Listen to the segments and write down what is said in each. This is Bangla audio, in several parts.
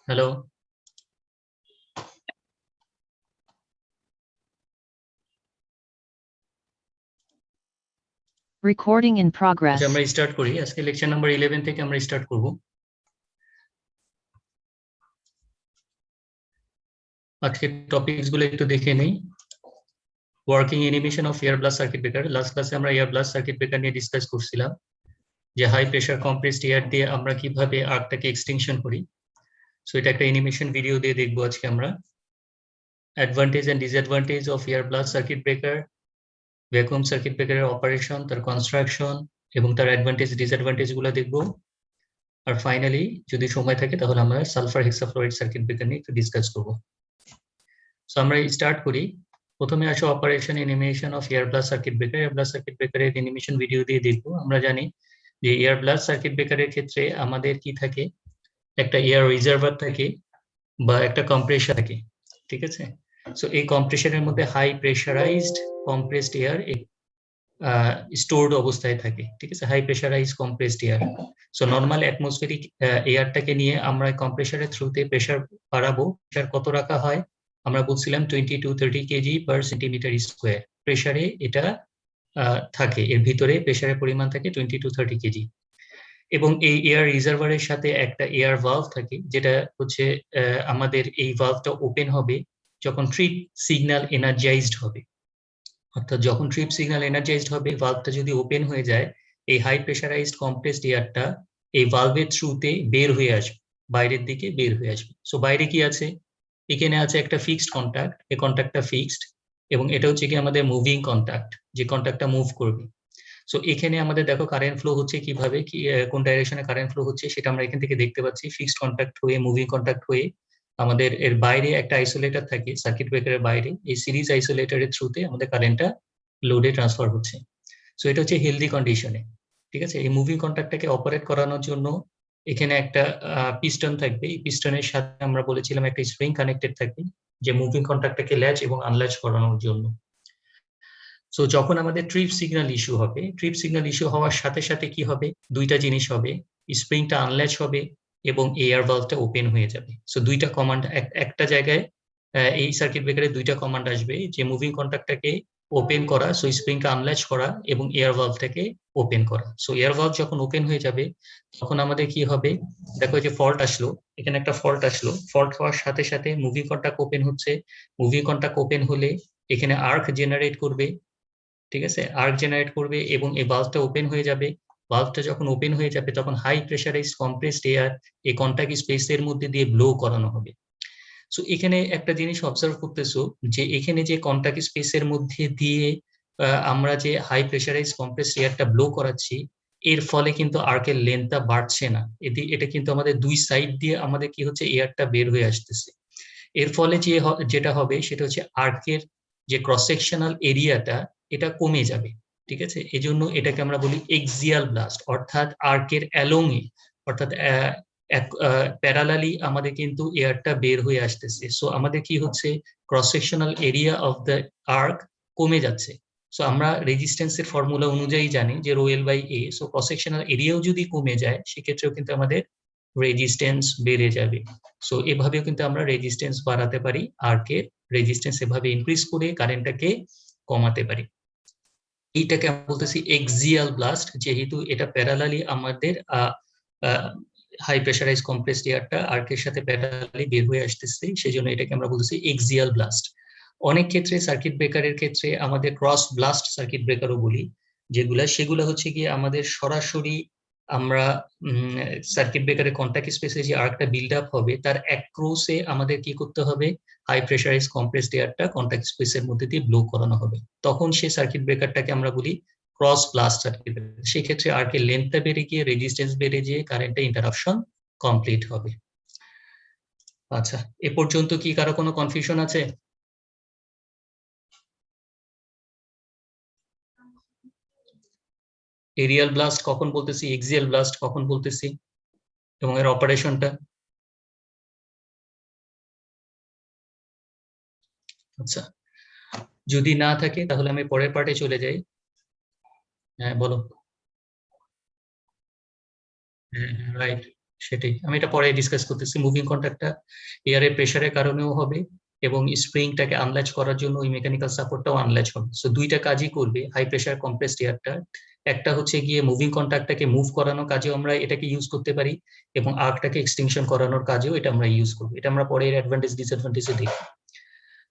হ্যালো। Recording in progress. আমরা স্টার্ট করি। আজকে লেকচার নাম্বার 11 থেকে আমরা স্টার্ট করব। আজকে টপিকস গুলো একটু দেখে নেই। Working animation of air blast circuit breaker. Last ক্লাসে আমরা এয়ার ব্লাস্ট সার্কিট ব্রেকার নিয়ে ডিসকাস করছিলাম, যে হাই প্রেসার কম্প্রেসড এয়ার দিয়ে আমরা কিভাবে আর্কটাকে এক্সটিংশন করি। সো এটা একটা অ্যানিমেশন ভিডিও দিয়ে দেখবো আজকে আমরা। Advantage and disadvantage of air blast circuit breaker, vacuum circuit ব্রেকারের অপারেশন, তার কনস্ট্রাকশন এবং তার অ্যাডভান্টেজ ডিসঅ্যাডভান্টেজ গুলো দেখবো। আর ফাইনালি যদি সময় থাকে তাহলে আমরা সালফার হেক্সাফ্লোরাইড সার্কিট ব্রেকার নিয়ে একটু ডিসকাস করবো। সো আমরা স্টার্ট করি। প্রথমে আসো operation animation of air blast circuit breaker. Air blast circuit ব্রেকারের অ্যানিমেশন ভিডিও দিয়ে দেখবো। আমরা জানি যে এয়ার ব্লাস্ট সার্কিট ব্রেকারের ক্ষেত্রে আমাদের কি থাকে, একটা এয়ার রিজার্ভার থাকে বা একটা কম্প্রেসার থাকে, ঠিক আছে। সো এই কম্প্রেসারের মধ্যে high pressurized compressed air stored অবস্থায় থাকে, ঠিক আছে। High pressurized compressed air. So normal atmospheric এয়ারটাকে নিয়ে আমরা কম্প্রেসারের থ্রুতে প্রেসার বাড়াবো। প্রেসার কত রাখা হয় আমরা বলছিলাম 20 to 30 KG per centimetre square প্রেসারে এটা থাকে। এর ভিতরে প্রেসারের পরিমাণ থাকে 20 to 30 কেজি। এবং এই এয়ার রিজার্ভারের সাথে একটা এয়ার ভালভ থাকে, যেটা হচ্ছে আমাদের এই ভালভটা ওপেন হবে যখন ট্রিপ সিগন্যাল এনার্জাইজড হবে। অর্থাৎ যখন ট্রিপ সিগন্যাল এনার্জাইজড হবে, ভালভটা যদি ওপেন হয়ে যায়, এই হাই প্রেসারাইজড কম্প্রেসড এয়ারটা এই ভালভের থ্রুতে বের হয়ে আসবে, বাইরের দিকে বের হয়ে আসবে। সো বাইরে কি আছে, এখানে আছে একটা ফিক্সড কন্টাক্ট। এই কন্টাক্টটা ফিক্সড এবং এটা হচ্ছে কি আমাদের মুভিং কন্টাক্ট, যে কন্টাক্টটা মুভ করবে। সো এখানে আমাদের দেখো কারেন্ট ফ্লো হচ্ছে কিভাবে, কোন ডাইরেকশনে কারেন্ট ফ্লো হচ্ছে সেটা আমরা এখান থেকে দেখতে পাচ্ছি। ফিক্সড কন্টাক্ট হয়ে মুভিং কন্টাক্ট হয়ে আমাদের এর বাইরে একটা আইসোলেটর থাকে সার্কিট ব্রেকারের বাইরে, এই সিরিজ আইসোলেটরের থ্রুতে আমাদের কারেন্টটা লোডে ট্রান্সফার হচ্ছে। সো এটা হচ্ছে হেলদি কন্ডিশনে, ঠিক আছে। এই মুভিং কন্টাক্টটাকে অপারেট করানোর জন্য এখানে একটা পিস্টন থাকবে। এই পিস্টনের সাথে আমরা বলেছিলাম একটা স্প্রিং কানেক্টেড থাকবে, যে মুভিং কন্টাক্টটাকে ল্যাচ এবং আনল্যাচ করানোর জন্য। সো যখন আমাদের ট্রিপ সিগন্যাল ইস্যু হবে, ট্রিপ সিগন্যাল ইস্যু হওয়ার সাথে সাথে কি হবে, দুইটা জিনিস হবে, স্প্রিংটা আনল্যাচ হবে এবং এয়ার ভালভটা ওপেন হয়ে যাবে। সো দুইটা কমান্ড একটা জায়গায়, এই সার্কিট ব্রেকারে দুইটা কমান্ড আসবে, যে মুভিং কন্টাক্টটাকে ওপেন করা, সো স্প্রিংটা আনল্যাচ করা এবং এয়ার ভালভটাকে ওপেন করা। সো এয়ার ভালভ যখন ওপেন হয়ে যাবে তখন আমাদের কি হবে, দেখো যে ফল্ট আসলো, এখানে একটা ফল্ট আসলো। ফল্ট হওয়ার সাথে সাথে মুভিং কন্টাক্ট ওপেন হচ্ছে। মুভিং কন্টাক্ট ওপেন হলে এখানে আর্ক জেনারেট করবে, ঠিক আছে, আর্ক জেনারেট করবে এবং এই ভালভটা ওপেন হয়ে যাবে। ভালভটা যখন ওপেন হয়ে যাবে তখন হাই প্রেসারাইজড কম্প্রেসড এয়ার এই কন্টাক্ট স্পেসের মধ্যে দিয়ে ব্লো করানো হবে। সো এখানে একটা জিনিস অবজার্ভ করতেছো, যে এখানে যে কন্টাক্ট স্পেসের মধ্যে দিয়ে আমরা যে হাই প্রেসারাইজড কম্প্রেসড এয়ারটা ব্লো করাচ্ছি, এর ফলে কিন্তু আর্কের লেন্থটা বাড়ছে না। এটা কিন্তু আমাদের দুই সাইড দিয়ে আমাদের কি হচ্ছে, এয়ারটা বের হয়ে আসতেছে। এর ফলে যেটা হবে সেটা হচ্ছে আর্কের যে ক্রস সেকশনাল এরিয়াটা এটা কমে যাবে, ঠিক আছে। এজন্য এটাকে আমরা বলি এক্সিয়াল ব্লাস্ট, অর্থাৎ আর্কের অ্যালং এ, অর্থাৎ প্যারালালি আমাদের কিন্তু এয়ারটা বের হয়ে আসতেছে। সো আমাদের কি হচ্ছে, cross sectional area of the arc কমে যাচ্ছে। সো আমরা রেজিস্ট্যান্সের ফর্মুলা অনুযায়ী জানি যে rho L by A. So cross sectional এরিয়াও যদি কমে যায় সেক্ষেত্রেও কিন্তু আমাদের রেজিস্ট্যান্স বেড়ে যাবে। সো এভাবেও কিন্তু আমরা রেজিস্ট্যান্স বাড়াতে পারি, আর্কের রেজিস্ট্যান্স এভাবে ইনক্রিজ করে কারেন্টটাকে কমাতে পারি। এইটাকে আমরা বলতেছি এক্সিয়াল ব্লাস্ট, যেহেতু এটা প্যারালালি আমাদের হাই প্রেসারাইজ কম্প্রেসড এয়ারটা আর্কের সাথে প্যারালালি বের হয়ে আসতেছে, সেই জন্য এটাকে আমরা বলতেছি এক্সিয়াল ব্লাস্ট। অনেক ক্ষেত্রে সার্কিট ব্রেকারের ক্ষেত্রে আমাদের ক্রস ব্লাস্ট সার্কিট ব্রেকারও বলি, সেগুলো হচ্ছে কি আমাদের সরাসরি আমরা সার্কিট ব্রেকারের কন্টাক্ট স্পেসে যে আর্কটা বিল্ড আপ হবে তার অ্যাক্রসে আমাদের কি করতে হবে, হাই প্রেসারাইজ কম্প্রেসড এয়ারটা কন্টাক্ট স্পেসের মধ্যে দিয়ে ব্লো করানো হবে। তখন সেই সার্কিট ব্রেকারটাকে আমরা বলি ক্রস ব্লাস্ট সার্কিট ব্রেকার। সেই ক্ষেত্রে আর্কের লেন্থটা বেড়ে গিয়ে রেজিস্ট্যান্স বেড়ে গিয়ে কারেন্টের ইন্টারাপশন কমপ্লিট হবে। আচ্ছা, এ পর্যন্ত কি কারো কোনো কনফিউশন আছে? এরিয়াল ব্লাস্ট কখন বলতেছি, এক্সিয়াল ব্লাস্ট কখন বলতেছি, এবং এর অপারেশনটা? আচ্ছা, যদি না থাকে তাহলে আমি পরের পার্টে চলে যাই। হ্যাঁ বলো। হ্যাঁ রাইট। সেটাই আমি এটা পরে ডিসকাস করতেছি। মুভিং কন্ট্যাক্টটা এয়ারের প্রেসারের কারণেও হবে এবং স্প্রিংটাকে আনল্যাচ করার জন্য ওই মেকানিক্যাল সাপোর্টটাও আনল্যাচ হবে। সো দুইটা কাজই করবে হাই প্রেসার কম্প্রেসড এয়ারটা। একটা হচ্ছে গিয়ে মুভিং কন্ট্যাক্টটাকে মুভ করানোর কাজেও আমরা এটাকে ইউজ করতে পারি, এবং আর্কটাকে এক্সটেনশন করানোর কাজেও এটা আমরা ইউজ করবো। এটা আমরা পরে এর অ্যাডভান্টেজ ডিসঅ্যাডভান্টেজে দেখব।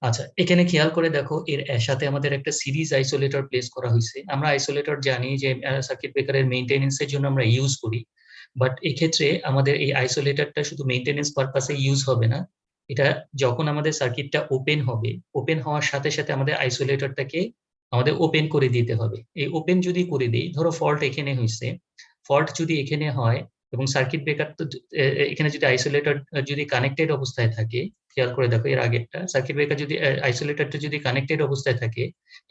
আচ্ছা, এখানে খেয়াল করে দেখো এর সাথে আমাদের একটা সিরিজ আইসোলেটর প্লেস করা হয়েছে। আমরা আইসোলেটর জানি যে সার্কিট ব্রেকারের মেইনটেনেন্সের জন্য আমরা ইউজ করি, বাট এক্ষেত্রে আমাদের এই আইসোলেটরটা শুধু মেইনটেনেন্স পারপাসে ইউজ হবে না। এটা যখন আমাদের সার্কিটটা ওপেন হবে, ওপেন হওয়ার সাথে সাথে আমাদের আইসোলেটরটাকে আমাদের ওপেন করে দিতে হবে। এই ওপেন যদি করে দিই, ধরো ফল্ট এখানে হয়েছে, ফল্ট যদি এখানে হয় এবং সার্কিট ব্রেকার তো এখানে যদি আইসোলেটর যদি কানেক্টেড অবস্থায় থাকে, খেয়াল করে দেখো এর আগেরটা, সার্কিট ব্রেকার যদি আইসোলেটরটা যদি কানেক্টেড অবস্থায় থাকে,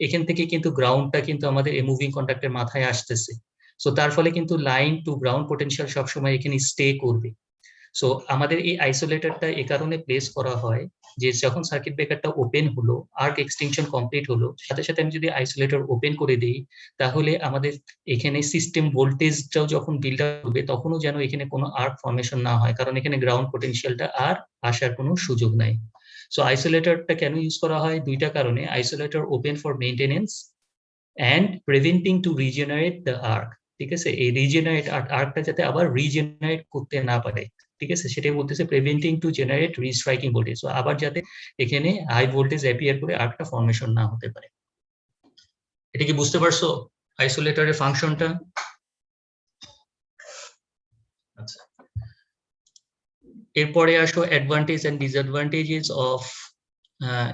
এখান থেকে কিন্তু গ্রাউন্ডটা কিন্তু আমাদের এই মুভিং কন্ট্যাক্টের মাথায় আসতেছে। সো তার ফলে কিন্তু লাইন টু গ্রাউন্ড পোটেনশিয়াল সবসময় এখানে স্টে করবে। সো আমাদের এই আইসোলেটরটা এ কারণে প্লেস করা হয় যে যখন সার্কিট ব্রেকারটা ওপেন হলো, আর্ক এক্সটেনশন কমপ্লিট হলো, সাথে সাথে আমি যদি আইসোলেটর ওপেন করে দিই, তাহলে আমাদের এখানে সিস্টেম ভোল্টেজটাও যখন বিল্ড আপ হবে তখনও যেন এখানে কোনো আর্ক ফর্মেশন না হয়, কারণ এখানে গ্রাউন্ড পোটেনশিয়ালটা আর আসার কোনো সুযোগ নাই। সো আইসোলেটরটা কেন ইউজ করা হয়? দুইটা কারণে। Isolator open for maintenance and preventing to regenerate the arc. ঠিক আছে, এই রিজেনারেট আর্কটা যাতে আবার রিজেনারেট করতে না পারে, ঠিক আছে, সেটাই বলতেছে preventing to generate restriking voltage. So আবার যাতে এখানে হাই ভোল্টেজ অ্যাপিয়ার করে আর্কটা ফর্মেশন না হতে পারে। এটা কি বুঝতে পারছো আইসোলেটরের ফাংশনটা? আচ্ছা, এরপরে আসো advantage and disadvantages of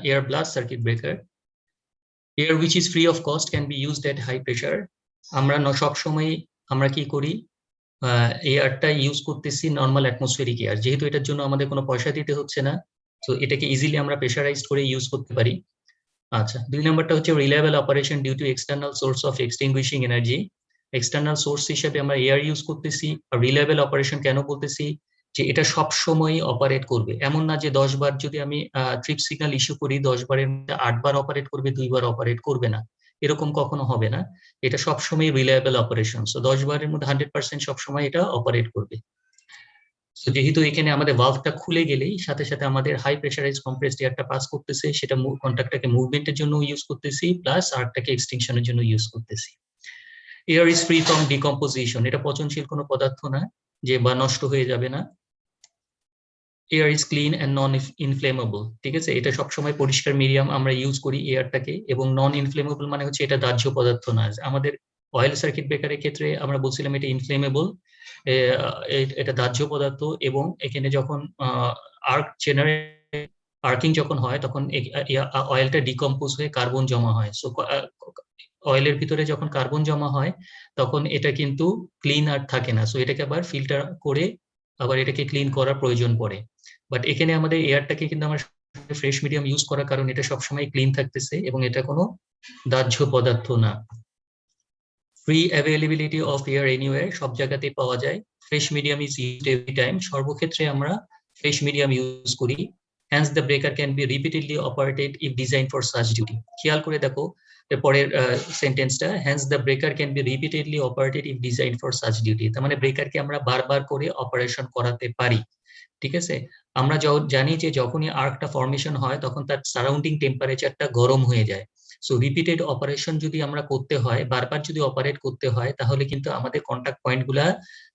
air blast circuit breaker. Air which is free of cost can be used at high pressure. আমরা সব সময় আমরা কি করি, এয়ারটা ইউজ করতেছি নর্মাল অ্যাটমসফেরিক এয়ার, যেহেতু এটার জন্য আমাদের কোনো পয়সা দিতে হচ্ছে না, তো এটাকে ইজিলি আমরা প্রেসারাইজড করে ইউজ করতে পারি। আচ্ছা, 2 নম্বরটা হচ্ছে reliable operation due to external source of extinguishing energy. External source হিসেবে আমরা এয়ার ইউজ করতেছি। আর রিলায়েবল অপারেশন কেন বলতেছি, যে এটা সব সময় অপারেট করবে, এমন না যে 10 বার যদি আমি ট্রিপ সিগন্যাল ইস্যু করি 10 বারের মধ্যে 8 বার অপারেট করবে, 2 বার অপারেট করবে না, এরকম কখনো হবে না। এটা সব সময় রিলায়েবল অপারেশন। সো 10 বারের মধ্যে 100% সব সময় এটা অপারেট করবে। তো যেহেতু এখানে আমাদের ভালভটা খুলে গেলেই সাথে সাথে আমাদের হাই প্রেসারাইজ কম্প্রেসড এয়ারটা পাস করতেছে, সেটা কন্ট্যাক্টটাকে মুভমেন্টের জন্য ইউজ করতেছি, প্লাস আর্কটাকে এক্সটেনশনের জন্য ইউজ করতেছি। Air is free from decomposition, এটা পচনশীল কোনো পদার্থ না যে বা নষ্ট হয়ে যাবে না। Air is clean and non inflammable, ঠিক আছে, এটা সবসময় পরিষ্কার মিডিয়াম আমরা ইউজ করি এয়ারটাকে, এবং নন ইনফ্লেমেবল মানে হচ্ছে এটা দাহ্য পদার্থ না। আমাদের অয়েল সার্কিট ব্রেকারের ক্ষেত্রে আমরা বলছিলাম এটা ইনফ্লেমেবল, এটা দাহ্য পদার্থ, এবং এখানে যখন আর্ক জেনারেট আর্কিং যখন হয় তখন অয়েলটা ডিকম্পোজ হয়ে কার্বন জমা হয়। সো অয়েলের ভিতরে যখন কার্বন জমা হয় তখন এটা কিন্তু ক্লিন আর থাকে না, সো এটাকে আবার ফিল্টার করে আবার এটাকে ক্লিন করার প্রয়োজন পড়ে। বাট এখানে আমাদের এয়ারটাকে কিন্তু আমরা ফ্রেশ মিডিয়াম ইউজ করার কারণে এটা সবসময় ক্লিন থাকতেছে এবং এটা কোনো দাহ্য পদার্থ না। Free availability of air anywhere, সব জায়গাতেই পাওয়া যায়। Fresh medium is used every time, সর্বক্ষেত্রে আমরা ফ্রেশ মিডিয়াম ইউজ করি। Hence the breaker can be repeatedly operated if design for such duty. খেয়াল করে দেখো পরের সেন্টেন্সটা, hence the breaker can be repeatedly operated if design for such duty. তার মানে ব্রেকারকে আমরা বারবার করে অপারেশন করাতে পারি, ঠিক আছে। আমরা জানি যে যখনই আর্কটা ফর্মেশন হয় তখন তার সারাউন্ডিং টেম্পারেচারটা গরম হয়ে যায়। সো রিপিটেড অপারেশন যদি আমরা করতে হয়, বারবার যদি অপারেট করতে হয়, তাহলে কিন্তু আমাদের কন্টাক্ট পয়েন্টগুলা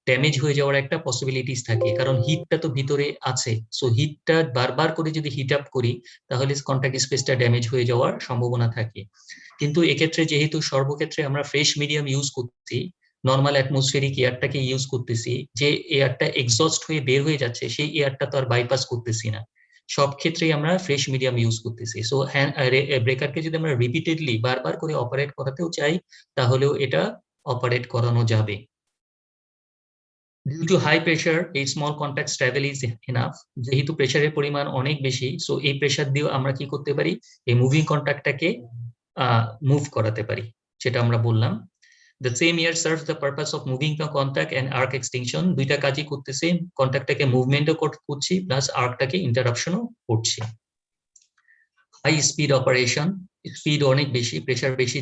ড্যামেজ হয়ে যাওয়ার একটা পসিবিলিটিস থাকে, কারণ হিটটা তো ভিতরে আছে। সো হিটটা বারবার করে যদি হিট আপ করি তাহলে কন্টাক্ট স্পেসটা ড্যামেজ হয়ে যাওয়ার সম্ভাবনা থাকে। কিন্তু এক্ষেত্রে যেহেতু সর্বক্ষেত্রে আমরা ফ্রেশ মিডিয়াম ইউজ করছি, নর্মাল অ্যাটমসফেরিক এয়ারটাকে ইউজ করতেছি, যে এয়ারটা এক্সস্ট হয়ে বের হয়ে যাচ্ছে সেই এয়ারটা তো আর বাইপাস করতেছি না, সব ক্ষেত্রেই আমরা ফ্রেশ মিডিয়াম ইউজ করতেছি। সো ব্রেকারকে যদি আমরা রিপিটেডলি বারবার করে অপারেট করাতেও চাই তাহলেও এটা অপারেট করানো যাবে। ডিউ টু হাই প্রেশার এই small contact travel is enough, যেহেতু প্রেশারের পরিমাণ অনেক বেশি, সো এই প্রেশার দিয়েও আমরা কি করতে পারি, এই মুভিং কন্ট্যাক্টটাকে মুভ করাতে পারি, যেটা আমরা বললাম। The same air serves the purpose of moving the contact and arc extinction, দুইটা কাজই করতেছে, কন্ট্যাক্টটাকে মুভমেন্টও করছি প্লাস আর্কটাকে ইন্টারাপশনও করছি। হাই স্পিড অপারেশন, স্পিড অনেক বেশি, প্রেশার বেশি,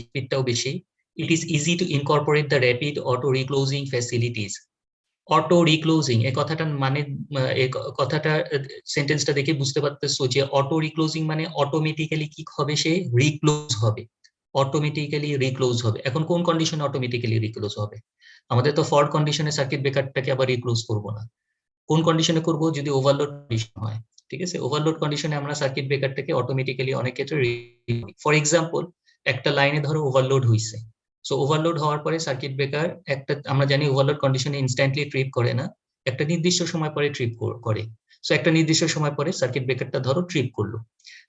স্পিডটাও বেশি। It is easy to incorporate the rapid auto reclosing facilities auto reclosing এই কথাটার মানে এই কথাটা সেন্টেন্সটা দেখে বুঝতে পারতেছো যে অটো রিক্লোজিং মানে অটোমেটিক্যালি কি হবে, সে রিক্লোজ হবে, অটোমেটিক্যালি রিক্লোজ হবে। এখন কোন কন্ডিশনে অটোমেটিক্যালি রিক্লোজ হবে? আমাদের তো ফল্ট কন্ডিশনে সার্কিট ব্রেকারটাকে আবার রিক্লোজ করব না। কোন কন্ডিশনে করব? যদি ওভারলোড কন্ডিশন হয়, ঠিক আছে? ওভারলোড কন্ডিশনে আমরা সার্কিট ব্রেকারটাকে অটোমেটিক্যালি অনেক ক্ষেত্রে, ফর এক্সাম্পল একটা লাইনে ধরো ওভারলোড হইছে, সো ওভারলোড হওয়ার পরে সার্কিট ব্রেকার একটা, আমরা জানি ওভারলোড কন্ডিশনে ইনস্ট্যান্টলি ট্রিপ করে না, একটা নির্দিষ্ট সময় পরে ট্রিপ করে। সো একটা নির্দিষ্ট সময় পরে সার্কিট ব্রেকারটা ধরো ট্রিপ করলো,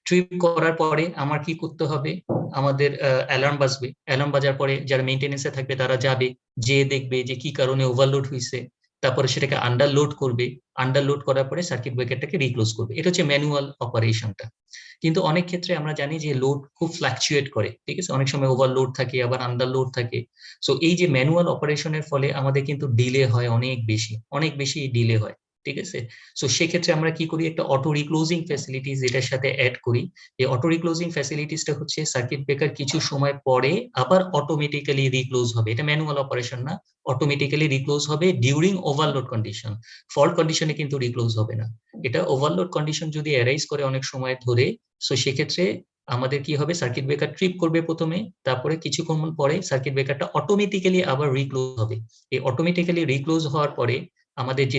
ট্রিপ করার পরে আমার কি করতে হবে? আমাদের অ্যালার্ম বাজবে, অ্যালার্ম বাজার পরে যারা মেইনটেনেন্সে থাকবে তারা যাবে, যে দেখবে যে কি কারণে ওভারলোড হয়েছে, তারপরে সেটাকে আন্ডারলোড করবে, আন্ডারলোড করার পরে সার্কিট ব্রেকারটাকে রিক্লোজ করবে। এটা হচ্ছে ম্যানুয়াল অপারেশনটা। কিন্তু অনেক ক্ষেত্রে আমরা জানি যে লোড খুব ফ্লাকচুয়েট করে, ঠিক আছে? অনেক সময় ওভারলোড থাকে, আবার আন্ডারলোড থাকে। সো এই যে ম্যানুয়াল অপারেশনের ফলে আমাদের কিন্তু ডিলে হয় অনেক বেশি ডিলে হয়, ঠিক আছে? সো সেক্ষেত্রে আমরা কি করি? একটা অটো রিক্লোজিং ফ্যাসিলিটিস এটার সাথে অ্যাড করি। এই অটো রিক্লোজিং ফ্যাসিলিটিসটা হচ্ছে সার্কিট ব্রেকার কিছু সময় পরে আবার অটোমেটিক্যালি রিক্লোজ হবে। এটা ম্যানুয়াল অপারেশন না, অটোমেটিক্যালি রিক্লোজ হবে ডিউরিং ওভারলোড কন্ডিশন। ফল্ট কন্ডিশনে কিন্তু রিক্লোজ হবে না। এটা ওভারলোড কন্ডিশন যদি অ্যারাইজ করে অনেক সময় ধরে, সো সেক্ষেত্রে আমাদের কি হবে? সার্কিট ব্রেকার ট্রিপ করবে প্রথমে, তারপরে কিছুক্ষণ পরে সার্কিট ব্রেকারটা অটোমেটিক্যালি আবার রিক্লোজ হবে। এই অটোমেটিক্যালি রিক্লোজ হওয়ার পরে আমাদের যে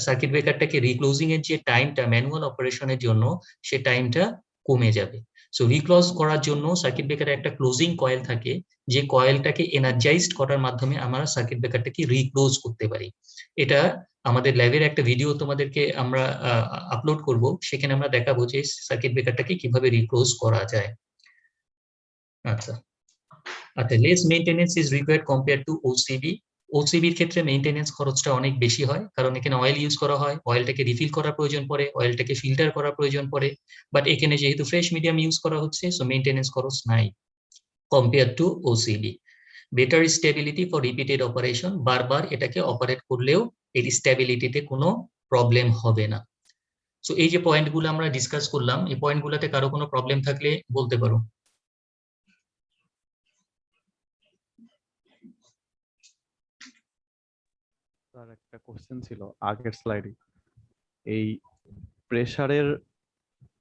সার্কিট ব্রেকারটাকে রিক্লোজিং এর যে টাইমটা ম্যানুয়াল অপারেশনের জন্য, সে টাইমটা কমে যাবে। সো রিক্লোজ করার জন্য সার্কিট ব্রেকারে একটা ক্লোজিং কয়েল থাকে, যে কয়েলটাকে এনার্জাইজড করার মাধ্যমে আমরা সার্কিট ব্রেকারটাকে রিক্লোজ করতে পারি। এটা আমাদের ল্যাবের একটা ভিডিও তোমাদেরকে আমরা আপলোড করব, সেখানে আমরা দেখাবো যে সার্কিট ব্রেকারটাকে কিভাবে রিক্লোজ করা যায়। আচ্ছা আচ্ছা, less maintenance is required compare to OCB. ওসিবির ক্ষেত্রে মেইনটেনেন্স খরচটা অনেক বেশি হয়, কারণ এখানে অয়েল ইউজ করা হয়, অয়েলটাকে রিফিল করার প্রয়োজন পড়ে, অয়েলটাকে ফিল্টার করার প্রয়োজন পড়ে। বাট এখানে যেহেতু ফ্রেশ মিডিয়াম ইউজ করা হচ্ছে, সো মেইনটেনেন্স খরচ নাই compare to OCB. Better stability for repeated operation, বারবার এটাকে অপারেট করলেও এর স্টেবিলিটিতে কোনো প্রবলেম হবে না। সো এই যে পয়েন্টগুলো আমরা ডিসকাস করলাম, এই পয়েন্টগুলোতে কারো কোনো প্রবলেম থাকলে বলতে পারো। স্যার একটা কোশ্চেন ছিল আগের স্লাইডে, এই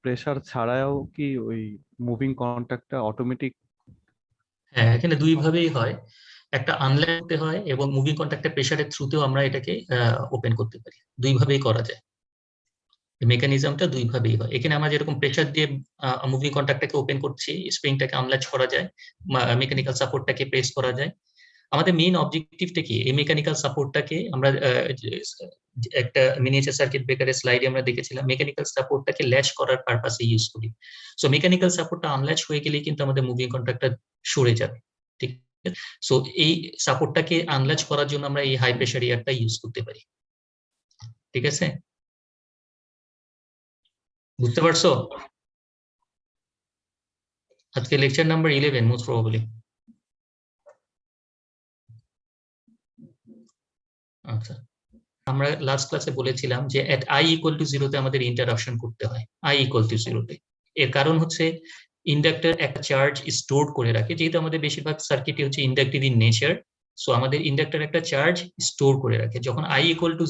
প্রেসার ছাড়াও কি ওই মুভিং কন্ট্যাক্টটা অটোমেটিক? হ্যাঁ, এখানে দুই ভাবেই হয়, একটা আনলক করতে হয় এবং মুভিং কন্ট্যাক্টের প্রেসারের থ্রুতেও আমরা এটাকে ওপেন করতে পারি। দুই ভাবেই করা যায়, মেকানিজমটা দুই ভাবেই হয়। এখানে আমরা যেরকম প্রেসার দিয়ে মুভিং কন্ট্যাক্টটাকে ওপেন করছি, স্প্রিংটাকে আনলাচ করা যায়, মেকানিক্যাল সাপোর্টটাকে প্রেস করা যায়। আমাদের মেইন অবজেক্টিভটা কি? এই মেকানিক্যাল সাপোর্টটাকে আমরা একটা মিনিয়েচার সার্কিট ব্রেকারের স্লাইডে আমরা দেখেছিলাম, মেকানিক্যাল সাপোর্টটাকে ল্যাচ করার পারপাসে ইউজ করি। সো মেকানিক্যাল সাপোর্টটা আনল্যাচ হয়ে গেলেই কিন্তু আমাদের মুভিং কন্ট্যাক্টটা সরে যাবে, ঠিক আছে? সো এই সাপোর্টটাকে আনল্যাচ করার জন্য আমরা এই হাই প্রেসার এয়ারটা ইউজ করতে পারি, ঠিক আছে? বুঝতে পারছো? আজকে লেকচার নাম্বার 11 মোস্ট প্রবাবলি। আচ্ছা, আমরা লাস্ট ক্লাসে বলেছিলাম যে এট আই ইকুয়াল টু 0 তে আমাদের ইন্টারাপশন করতে হয়, আই ইকুয়াল টু 0 তে। এর কারণ হচ্ছে ইন্ডাক্টর একটা চার্জ স্টোর করে রাখে, যেহেতু আমাদের বেশিরভাগ সার্কিটই হচ্ছে ইন্ডাকটিভ ইন নেচার। সো আমাদের ইন্ডাক্টর একটা চার্জ স্টোর করে রাখে। যখন আই ইকুয়াল টু,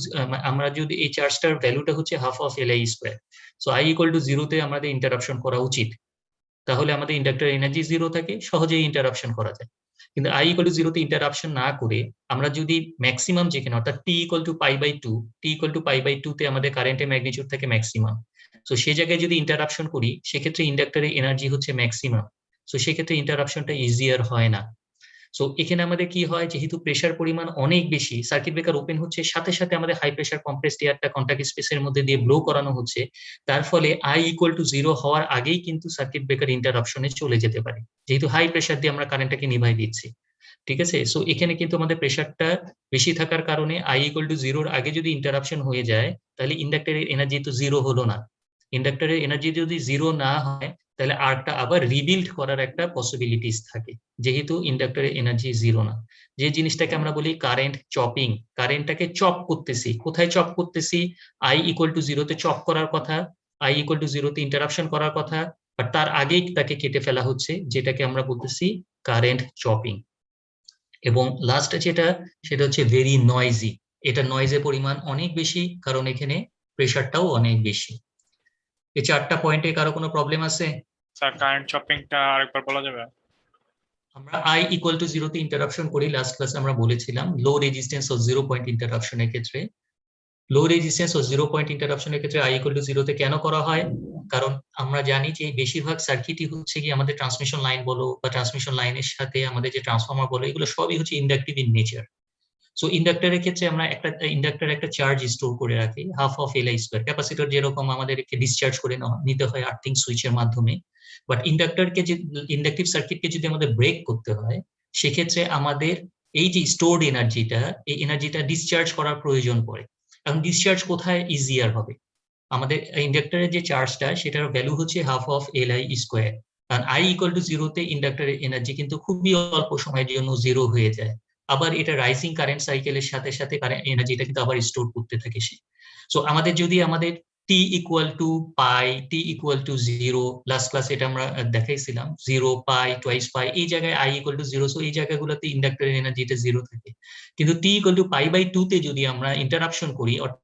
আমরা যদি এই চার্জটার ভ্যালুটা হচ্ছে half of L I square, so I equal to 0 তে আমাদের ইন্টারাপশন করা উচিত, তাহলে আমাদের ইন্ডাক্টর এনার্জি 0 থাকে, সহজেই ইন্টারাপশন করা যায়। কিন্তু আই ইকুয়াল টু 0 তে ইন্টারাপশন না করে আমরা যদি ম্যাক্সিমাম যেখানে, অর্থাৎ T equal to pi by 2, T equal to pi by 2 তে আমাদের কারেন্টের ম্যাগনিটিউড থাকে ম্যাক্সিমাম। সো সেই জায়গায় যদি ইন্টারাপশন করি, সেক্ষেত্রে ইন্ডাক্টরের এনার্জি হচ্ছে ম্যাক্সিমাম। সো সেক্ষেত্রে ইন্টারাপশনটা ইজিয়ার হয় না। সো এখানে আমাদের কি হয়, যেহেতু প্রেসার পরিমাণ অনেক বেশি, সার্কিট ব্রেকার ওপেন হচ্ছে, সাথে সাথে আমাদের হাই প্রেসার কম্প্রেসড এয়ারটা কন্টাক্ট স্পেসের মধ্যে দিয়ে ব্লো করানো হচ্ছে, তার ফলে আই ইকুয়াল টু 0 হওয়ার আগেই কিন্তু সার্কিট ব্রেকার ইন্টারাপশনে চলে যেতে পারে, যেহেতু হাই প্রেসার দিয়ে আমরা কারেন্টটাকে নিভাই দিচ্ছি, ঠিক আছে? সো এখানে কিন্তু আমাদের প্রেসারটা বেশি থাকার কারণে আই ইকুয়াল টু 0 আগে যদি ইন্টারাপশন হয়ে যায়, তাহলে ইন্ডাক্টরের এনার্জি তো 0 হলো না। ইন্ডাক্টরের এনার্জি যদি 0 না হয়, তাহলে আরটা আবার রিবিল্ড করার একটা পসিবিলিটিস থাকে, যেহেতু ইন্ডাক্টরের এনার্জি 0 না। যে জিনিসটাকে আমরা বলি কারেন্ট চপিং, কারেন্টটাকে চপ করতেছি। কোথায় চপ করতেছি? আই ইকুয়াল টু 0 তে চপ করার কথা, আই ইকুয়াল টু 0 তে ইন্টারাপশন করার কথা, বাট তার আগেই তাকে কেটে ফেলা হচ্ছে, যেটাকে আমরা বলতেছি কারেন্ট চপিং। এবং লাস্ট যেটা, সেটা হচ্ছে ভেরি নয়েজি। এটা নয়েজের পরিমাণ অনেক বেশি, কারণ এখানে প্রেসারটাও অনেক বেশি। এই 4টা পয়েন্টে কারো কোনো প্রবলেম আছে? স্যার কারেন্ট শপিংটা আরেকবার বলা যাবে? আমরা I ইকুয়াল টু 0 তে ইন্টারাপশন করি, লাস্ট ক্লাসে আমরা বলেছিলাম লো রেজিস্ট্যান্স ও 0 পয়েন্ট ইন্টারাপশনের ক্ষেত্রে। লো রেজিস্ট্যান্স ও 0 পয়েন্ট ইন্টারাপশনের ক্ষেত্রে I ইকুয়াল টু 0 তে কেন করা হয়? কারণ আমরা জানি যে বেশিরভাগ সার্কিটই হচ্ছে কি আমাদের ট্রান্সমিশন লাইন বলো বা ট্রান্সমিশন লাইনের সাথে আমাদের যে ট্রান্সফরমার বলো, এগুলো সবই হচ্ছে ইন্ডাকটিভ ইন নেচার। সো ইন্ডাক্টরের ক্ষেত্রে আমরা ইন্ডাক্টর একটা চার্জ স্টোর করে রাখি half of Li square. Capacitor যেরকম আমাদেরকে ডিসচার্জ করে নিতে হয় আর্থিং সুইচের মাধ্যমে, বাট ইন্ডাক্টরকে যে ইন্ডাকটিভ সার্কিটকে যদি আমাদের ব্রেক করতে হয়, সেক্ষেত্রে আমাদের এই যে স্টোরড এনার্জিটা, এই এনার্জিটা ডিসচার্জ করার প্রয়োজন পড়ে। এখন ডিসচার্জ কোথায় ইজিয়ার হবে? আমাদের ইন্ডাক্টরের যে চার্জটা, সেটার ভ্যালু হচ্ছে হাফ অফ Li স্কয়ার। কারণ I ইকুয়াল টু 0 তে ইন্ডাক্টরের এনার্জি কিন্তু খুবই অল্প সময়ের জন্য 0 হয়ে যায়। আবার এটা রাইজিং কারেন্ট সাইকেলের সাথে সাথে কারেন্ট এনার্জিটা কিন্তু আবার স্টোর করতে থাকে সে। সো আমাদের যদি আমাদের t equal to pi, t equal two 0, last ক্লাসে এটা আমরা দেখাইছিলাম 0 পাই টুয়াইস পাই, এই জায়গায় I ইকুয়াল টু 0, সো এই জায়গাগুলোতে ইন্ডাক্টরের এনার্জিটা 0 থাকে। কিন্তু t equal to pi by 2 তে যদি আমরা ইন্টারাপশন করি, অর্থাৎ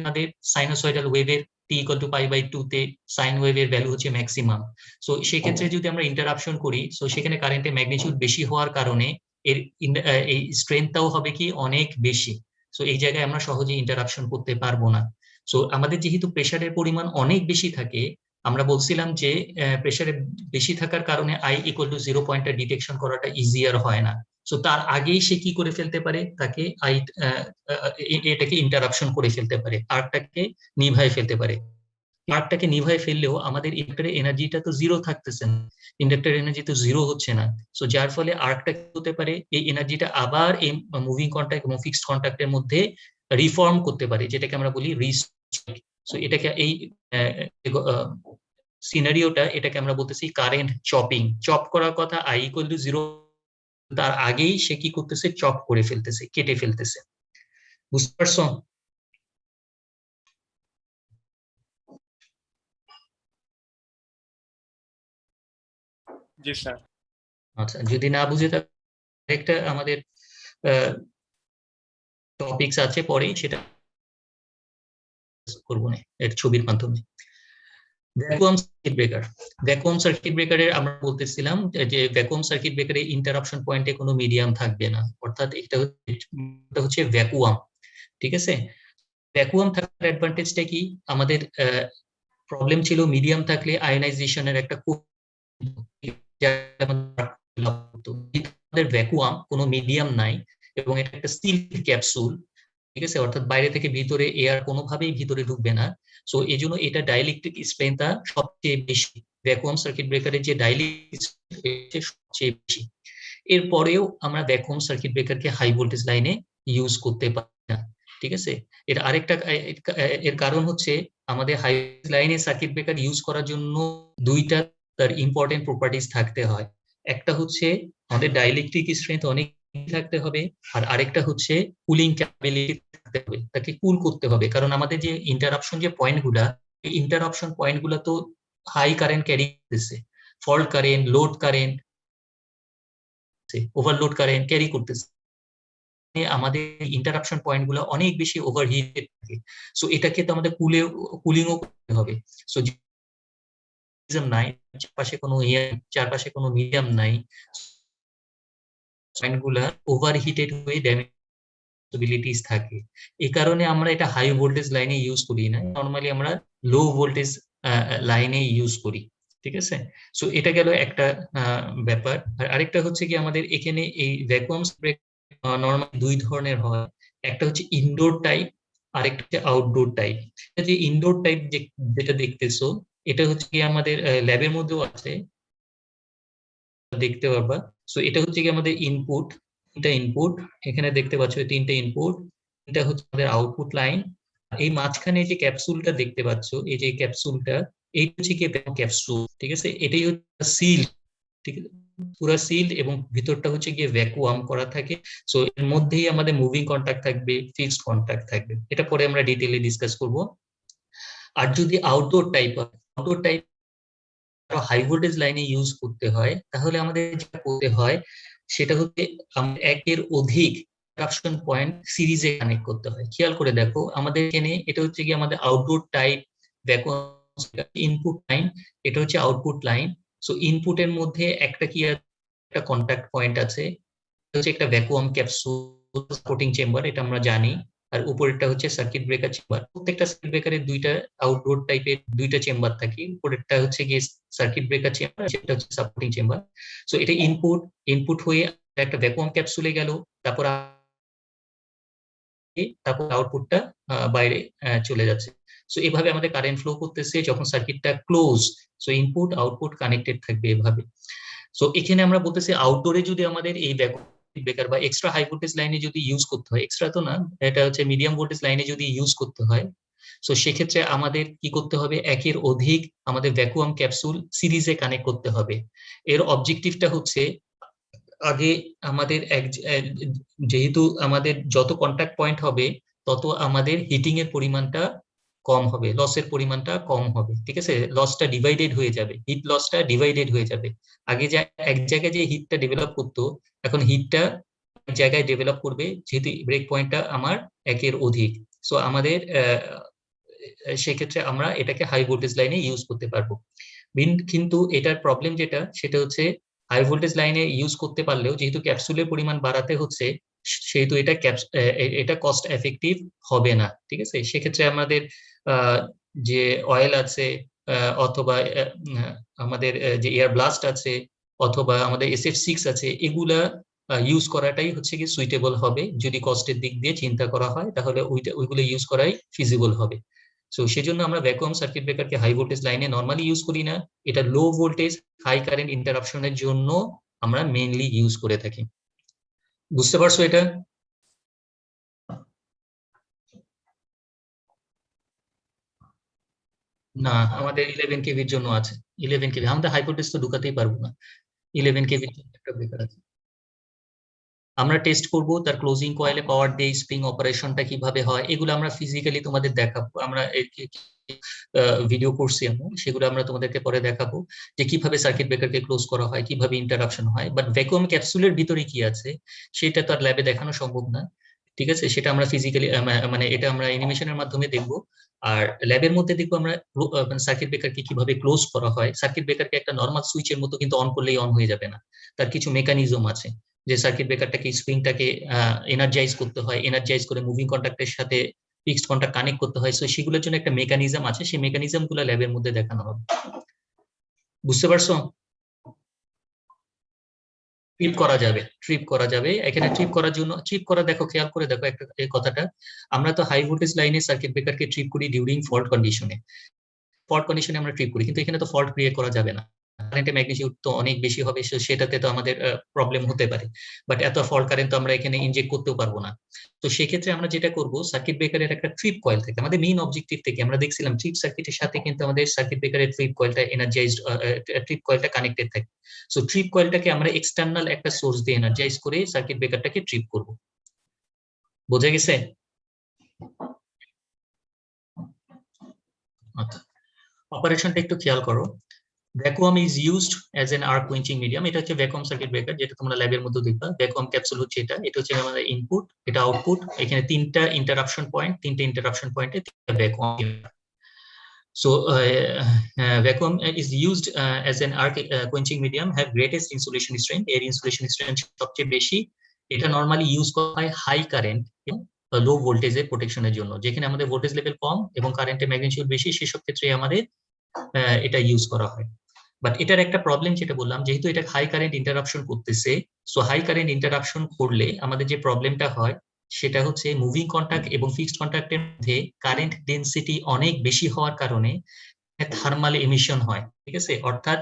আমাদের সাইনোসয়েডাল ওয়েভের t equal to pi by 2 তে সাইন ওয়েভের ভ্যালু হচ্ছে ম্যাক্সিমাম। সো সেক্ষেত্রে যদি আমরা ইন্টারাপশন করি, সো সেখানে কারেন্টের ম্যাগনিটিউড বেশি হওয়ার কারণে এর এই স্ট্রেংথটাও হবে কি অনেক বেশি। সো এই জায়গায় আমরা সহজে ইন্টারাপশন করতে পারবো না। সো আমাদের যেহেতু প্রেসারের পরিমাণ অনেক বেশি থাকে, আমরা বলছিলাম যে প্রেসারে বেশি থাকার কারণে I ইকুয়াল টু 0 পয়েন্টটা ডিটেকশন করাটা ইজিয়ার হয় না। সো তার আগেই সে কি করে ফেলতে পারে, তাকে এটাকে ইন্টারাপশন করে ফেলতে পারে, আর্কটাকে নিভাই ফেলতে পারে। আর্কটাকে নিভাই ফেললেও আমাদের ইন্ডাক্টরের এনার্জিটা তো 0 থাকতেছে না, ইন্ডাক্টরের এনার্জি তো 0 হচ্ছে না। সো যার ফলে আর্কটা কি হতে পারে, এই এনার্জিটা আবার এই মুভিং কন্টাক্ট এবং ফিক্সড কন্টাক্টের মধ্যে রিফর্ম করতে পারে, যেটাকে আমরা বলি রিস্ট্রাইক। সো এটাকে এই সিনারিওটা, এটাকে আমরা বলতেছি কারেন্ট চপিং। চপ করার কথা I ইকুয়াল টু 0, তার আগেই সে কি করতেছে, চপ করে ফেলতেছে, কেটে ফেলতেছে। বুঝতে পারছো? জি স্যার। আচ্ছা, যদি না বুঝে থাকে একটা আমাদের টপিকস আছে পরে, সেটা করবো না এর ছবির মাধ্যমে। Vacuum circuit breaker, vacuum circuit ব্রেকারের আমরা বলতেছিলাম যে ভ্যাকুয়াম সার্কিট ব্রেকারে ইন্টারাপশন পয়েন্টে কোনো মিডিয়াম থাকবে না, অর্থাৎ এটা হচ্ছে ভ্যাকুয়াম। ঠিক আছে, ভ্যাকুয়াম থাকার অ্যাডভান্টেজটা কি? আমাদের প্রবলেম ছিল মিডিয়াম থাকলে আয়নাইজেশনের একটা ভ্যাকুয়াম, কোনো মিডিয়াম নাই এবং এটা একটা সিল ক্যাপসুল। ঠিক আছে, অর্থাৎ বাইরে থেকে ভিতরে এয়ার কোনোভাবেই ভিতরে ঢুকবে না। সো এই জন্য এটা ডাইলেকট্রিক স্ট্রেংথটা সবচেয়ে বেশি, ভ্যাকুয়াম সার্কিট ব্রেকারের যে ডাইলেকট্রিক সবচেয়ে বেশি। এরপরেও আমরা ভ্যাকুয়াম সার্কিট ব্রেকারকে হাই ভোল্টেজ লাইনে ইউজ করতে পারি না। ঠিক আছে, এর আরেকটা এর কারণ হচ্ছে আমাদের হাই লাইনে সার্কিট ব্রেকার ইউজ করার জন্য দুইটা তার ইম্পর্টেন্ট প্রপার্টিজ থাকতে হয়। একটা হচ্ছে আমাদের ডাইলেকট্রিক স্ট্রেংথ অনেক থাকতে হবে, আর আরেকটা হচ্ছে কুলিং ক্যাপাবিলিটি থাকতে হবে, তাকে কুল করতে হবে। কারণ আমাদের যে ইন্টারাপশন যে পয়েন্টগুলা, এই ইন্টারাপশন পয়েন্টগুলা তো হাই কারেন্ট ক্যারি করতেছে, fault current, load current, overload current carry করতেছে। আমাদের ইন্টারাপশন পয়েন্টগুলো অনেক বেশি ওভারহিটেড থাকে। সো এটাকে তো আমাদের কুলিংও করতে হবে। সো নাই, চারপাশে কোনো মিডিয়াম নাই, পয়েন্টগুলা ওভারহিটেড হয়ে ড্যামেজ পসিবিলিটিস থাকে। এই কারণে আমরা এটা হাই ভোল্টেজ লাইনে ইউজ করি না, নরমালি আমরা লো ভোল্টেজ লাইনে ইউজ করি। ঠিক আছে, সো এটা গেল একটা ব্যাপার। আর আরেকটা হচ্ছে কি, আমাদের এখানে এই ভ্যাকুয়াম ব্রেক নরমালি দুই ধরনের হয়, একটা হচ্ছে ইনডোর টাইপ, আরেকটা হচ্ছে আউটডোর টাইপ। যে ইনডোর টাইপ যেটা দেখতেছো, এটা হচ্ছে কি আমাদের ল্যাবের মধ্যেও আছে, দেখতে পারবা। সো এটা হচ্ছে কি আমাদের ইনপুট, তিনটা ইনপুট এখানে দেখতে পাচ্ছ, তিনটা ইনপুট, এটা হচ্ছে আমাদের আউটপুট লাইন। এই মাঝখানে যে ক্যাপসুলটা দেখতে পাচ্ছ, এই যে ক্যাপসুলটা, এই হচ্ছে কি ক্যাপসুল। ঠিক আছে, এটাই হচ্ছে সিল, ঠিক আছে, পুরো সিল এবং ভিতরটা হচ্ছে গিয়ে ভ্যাকুয়াম করা থাকে। সো এর মধ্যেই আমাদের মুভিং কন্টাক্ট থাকবে, ফিক্সড কন্টাক্ট থাকবে, এটা পরে আমরা ডিটেইলে ডিসকাস করব। আর যদি আউটডোর টাইপ হাই ভোল্টেজ লাইনে ইউজ করতে হয়, তাহলে আমাদের যেটা করতে হয় সেটা হচ্ছে একের অধিক ইন্টারাপশন পয়েন্ট সিরিজে কানেক্ট করতে হয়। খেয়াল করে দেখো আমাদের এখানে এটা হচ্ছে কি আমাদের output type vacuum input line, এটা হচ্ছে আউটপুট লাইন। সো ইনপুটের মধ্যে একটা কি একটা কন্টাক্ট পয়েন্ট আছে, হচ্ছে একটা ভ্যাকুয়াম ক্যাপসুল সাপোর্টিং চেম্বার, এটা আমরা জানি। আর উপরেরটা হচ্ছে সার্কিট ব্রেকার চেম্বার। প্রত্যেকটা সার্কিট ব্রেকারের দুইটা আউটডোর টাইপের দুইটা চেম্বার থাকে। উপরেরটা হচ্ছে গিয়ে সার্কিট ব্রেকার চেম্বার, সেটা হচ্ছে সাপোর্টিং চেম্বার। সো এটা ইনপুট হয়ে একটা ভ্যাকুয়াম ক্যাপসুলে গেল, তারপর আউটপুটটা বাইরে চলে যাচ্ছে। সো এভাবে আমাদের কারেন্ট ফ্লো করতেছে যখন সার্কিটটা close. So input output connected থাকবে এভাবে। সো এখানে আমরা বলতেছি আউটডোরে যদি আমাদের এই ব্রেকার বা এক্সট্রা হাই ভোল্টেজ লাইনে যদি ইউজ করতে হয়, এক্সট্রা তো না, এটা হচ্ছে মিডিয়াম ভোল্টেজ লাইনে যদি ইউজ করতে হয়, সো সেক্ষেত্রে আমাদের কি করতে হবে, একের অধিক আমাদের ভ্যাকুয়াম ক্যাপসুল সিরিজে কানেক্ট করতে হবে। এর অবজেক্টিভটা হচ্ছে আগে আমাদের যেহেতু আমাদের যত কন্টাক্ট পয়েন্ট হবে তত আমাদের হিটিং এর পরিমাণটা কম হবে, লসের পরিমাণটা কম হবে, ঠিক আছে, লসটা ডিভাইডেড হয়ে যাবে, হিট লসটা ডিভাইডেড হয়ে যাবে। আগে যা এক জায়গায় যে হিটটা ডেভেলপ করতো, এখন হিটটা এক জায়গায় ডেভেলপ করবে, যেহেতু ব্রেক পয়েন্টটা আমার একের অধিক। সো আমাদের সেক্ষেত্রে আমরা এটাকে হাই ভোল্টেজ লাইনে ইউজ করতে পারবো। কিন্তু এটার প্রবলেম যেটা, সেটা হচ্ছে হাই ভোল্টেজ লাইনে ইউজ করতে পারলেও যেহেতু ক্যাপসুলের পরিমাণ বাড়াতে হচ্ছে, সেহেতু এটা কস্ট এফেক্টিভ হবে না, ঠিক আছে। সেক্ষেত্রে আমাদের যে অয়েল আছে অথবা আমাদের যে এয়ার ব্লাস্ট আছে অথবা আমাদের SF6 আছে, এগুলা ইউজ করাটাই হচ্ছে কি সুইটেবল হবে। যদি কস্টের দিক দিয়ে চিন্তা করা হয় তাহলে ওইগুলো ইউজ করাই ফিজিবল হবে। সো সেজন্য আমরা ভ্যাকুয়াম সার্কিট ব্রেকারকে হাই ভোল্টেজ লাইনে নর্মালি ইউজ করি না, এটা লো ভোল্টেজ হাই কারেন্ট ইন্টারাপশনের জন্য আমরা মেইনলি ইউজ করে থাকি। বুঝতে পারছো এটা? না, আমাদের 11 কেভির জন্য আছে। 11 কেভি আমাদের হাই ভোল্টেজ তো ঢুকাতেই পারবো না, 11 কেভির জন্য একটা ব্রেকার আছে। আমরা টেস্ট করব তার ক্লোজিং কয়েলে পাওয়ার দিয়ে স্প্রিং অপারেশনটা কিভাবে হয়, এগুলো আমরা ফিজিক্যালি তোমাদের দেখাবো। আমরা ভিডিও করছি, সেগুলো আমরা তোমাদেরকে পরে দেখাবো যে কিভাবে সার্কিট ব্রেকারকে ক্লোজ করা হয়, কিভাবে ইন্টারাপশন হয়। বাট ভ্যাকুয়াম ক্যাপসুলের ভিতরে কি আছে সেটা তো আর ল্যাবে দেখানো সম্ভব না, ঠিক আছে। সেটা আমরা ফিজিক্যালি মানে এটা আমরা অ্যানিমেশনের মাধ্যমে দেখবো। আর ল্যাবের মধ্যে দেখবো আমরা সার্কিট ব্রেকারকে কিভাবে ক্লোজ করা হয়। সার্কিট ব্রেকারকে একটা নর্মাল সুইচের মতো কিন্তু অন করলেই অন হয়ে যাবে না, তার কিছু মেকানিজম আছে। যে সার্কিট ব্রেকারটাকে স্প্রিংটাকে এনার্জাইজ করতে হয়, এনার্জাইজ করে মুভিং কন্ট্যাক্টের সাথে ফিক্সড কন্ট্যাক্ট কানেক্ট করতে হয়। সো সেগুলোর জন্য একটা মেকানিজম আছে, সেই মেকানিজম গুলো ল্যাবের মধ্যে দেখানো হবে। বুঝতে পারছো? ট্রিপ করা যাবে এখানে। ট্রিপ করার জন্য দেখো, খেয়াল করে দেখো একটা এই কথাটা, আমরা তো হাই ভোল্টেজ লাইনে সার্কিট ব্রেকারকে ট্রিপ করি ডিউরিং ফল্ট কন্ডিশনে আমরা ট্রিপ করি, কিন্তু এখানে তো ফল্ট ক্রিয়েট করা যাবে না, কারেন্টের ম্যাগনিটিউড তো অনেক বেশি হবে, সেটাতে তো আমাদের প্রবলেম হতে পারে। বাট এত ফল্ট কারেন্ট তো আমরা এখানে ইনজেক্ট করতেও পারবো না। তো সেক্ষেত্রে আমরা যেটা করব, সার্কিট ব্রেকারের একটা ট্রিপ কয়েল থাকে, আমাদের মেইন অবজেক্টিভ থেকে আমরা দেখছিলাম ট্রিপ সার্কিটের সাথে কিন্তু আমাদের সার্কিট ব্রেকারের ট্রিপ কয়েলটা এনার্জাইজড, ট্রিপ কয়েলটা কানেক্টেড থাকে। সো ট্রিপ কয়েলটাকে আমরা এক্সটার্নাল একটা সোর্স দিয়ে এনার্জাইজ করে সার্কিট ব্রেকারটাকে ট্রিপ করব। বোঝা গেছে? আচ্ছা, অপারেশনটা একটু খেয়াল করো। Vacuum is used as an arc quenching medium. এটা হচ্ছে ভ্যাকুয়াম সার্কিট ব্রেকার, যেটা তোমরা ল্যাবের মধ্যে দেখবা। ভ্যাকুয়াম ক্যাপসুল হচ্ছে এটা হচ্ছে আমাদের ইনপুট, এটা আউটপুট। এখানে তিনটা ইন্টারাপশন পয়েন্টে তিনটা vacuum. So vacuum is used as an arc quenching medium, have greatest insulation strength, এর insulation strength সবচেয়ে বেশি। এটা নরমালি ইউজ করা হয় হাই কারেন্ট এবং লো ভোল্টেজের প্রোটেকশনের জন্য। যেখানে আমাদের ভোল্টেজ লেভেল কম এবং কারেন্টের ম্যাগনিটিউড বেশি, সেসব ক্ষেত্রে আমাদের এটা ইউজ করা হয়। বাট এটার একটা প্রবলেম যেটা বললাম, যেহেতু এটা হাই কারেন্ট ইন্টারাপশন করতেছে, সো হাই কারেন্ট ইন্টারাপশন করলে আমাদের যে প্রবলেমটা হয় সেটা হচ্ছে মুভিং কন্ট্যাক্ট এবং ফিক্সড কন্ট্যাক্টের মধ্যে কারেন্ট ডেনসিটি অনেক বেশি হওয়ার কারণে থার্মাল এমিশন হয়, ঠিক আছে। অর্থাৎ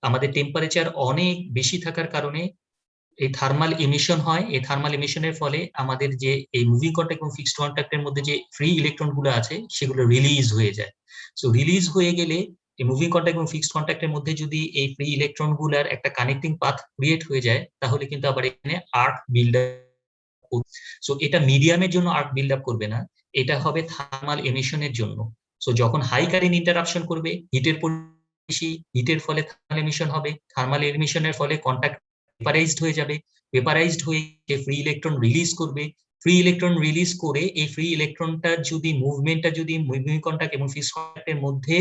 আমাদের টেম্পারেচার অনেক বেশি থাকার কারণে এই থার্মাল এমিশন হয়। এই থার্মাল এমিশনের ফলে আমাদের যে এই মুভিং কন্ট্যাক্ট এবং ফিক্সড কন্ট্যাক্টের মধ্যে যে ফ্রি ইলেকট্রন গুলো আছে সেগুলো রিলিজ হয়ে যায়। সো রিলিজ হয়ে গেলে এই মুভিং কন্ট্যাক্ট এবং ফিক্সড কন্ট্যাক্টের মধ্যে যদি এই ফ্রি ইলেকট্রন গুলার একটা কানেক্টিং পাথ ক্রিয়েট হয়ে যায়, তাহলে কিন্তু আবার এখানে আর্ক বিল্ড আপ। সো এটা মিডিয়ামের জন্য আর্ক বিল্ড আপ করবে না, এটা হবে থার্মাল এমিশনের জন্য। সো যখন হাই কারেন্ট ইন্টারাপশন করবে, হিটের ফলে থার্মাল এমিশন হবে, থার্মাল এমিশনের ফলে কন্ট্যাক্ট ভেপারাইজড হয়ে যাবে, ভেপারাইজড হয়ে ফ্রি ইলেকট্রন রিলিজ করবে, ফ্রি ইলেকট্রন রিলিজ করে এই ফ্রি ইলেকট্রনটা যদি মুভমেন্টটা যদি মুভিং কন্টাক্ট এবং ফিক্সড কন্টাক্টের মধ্যে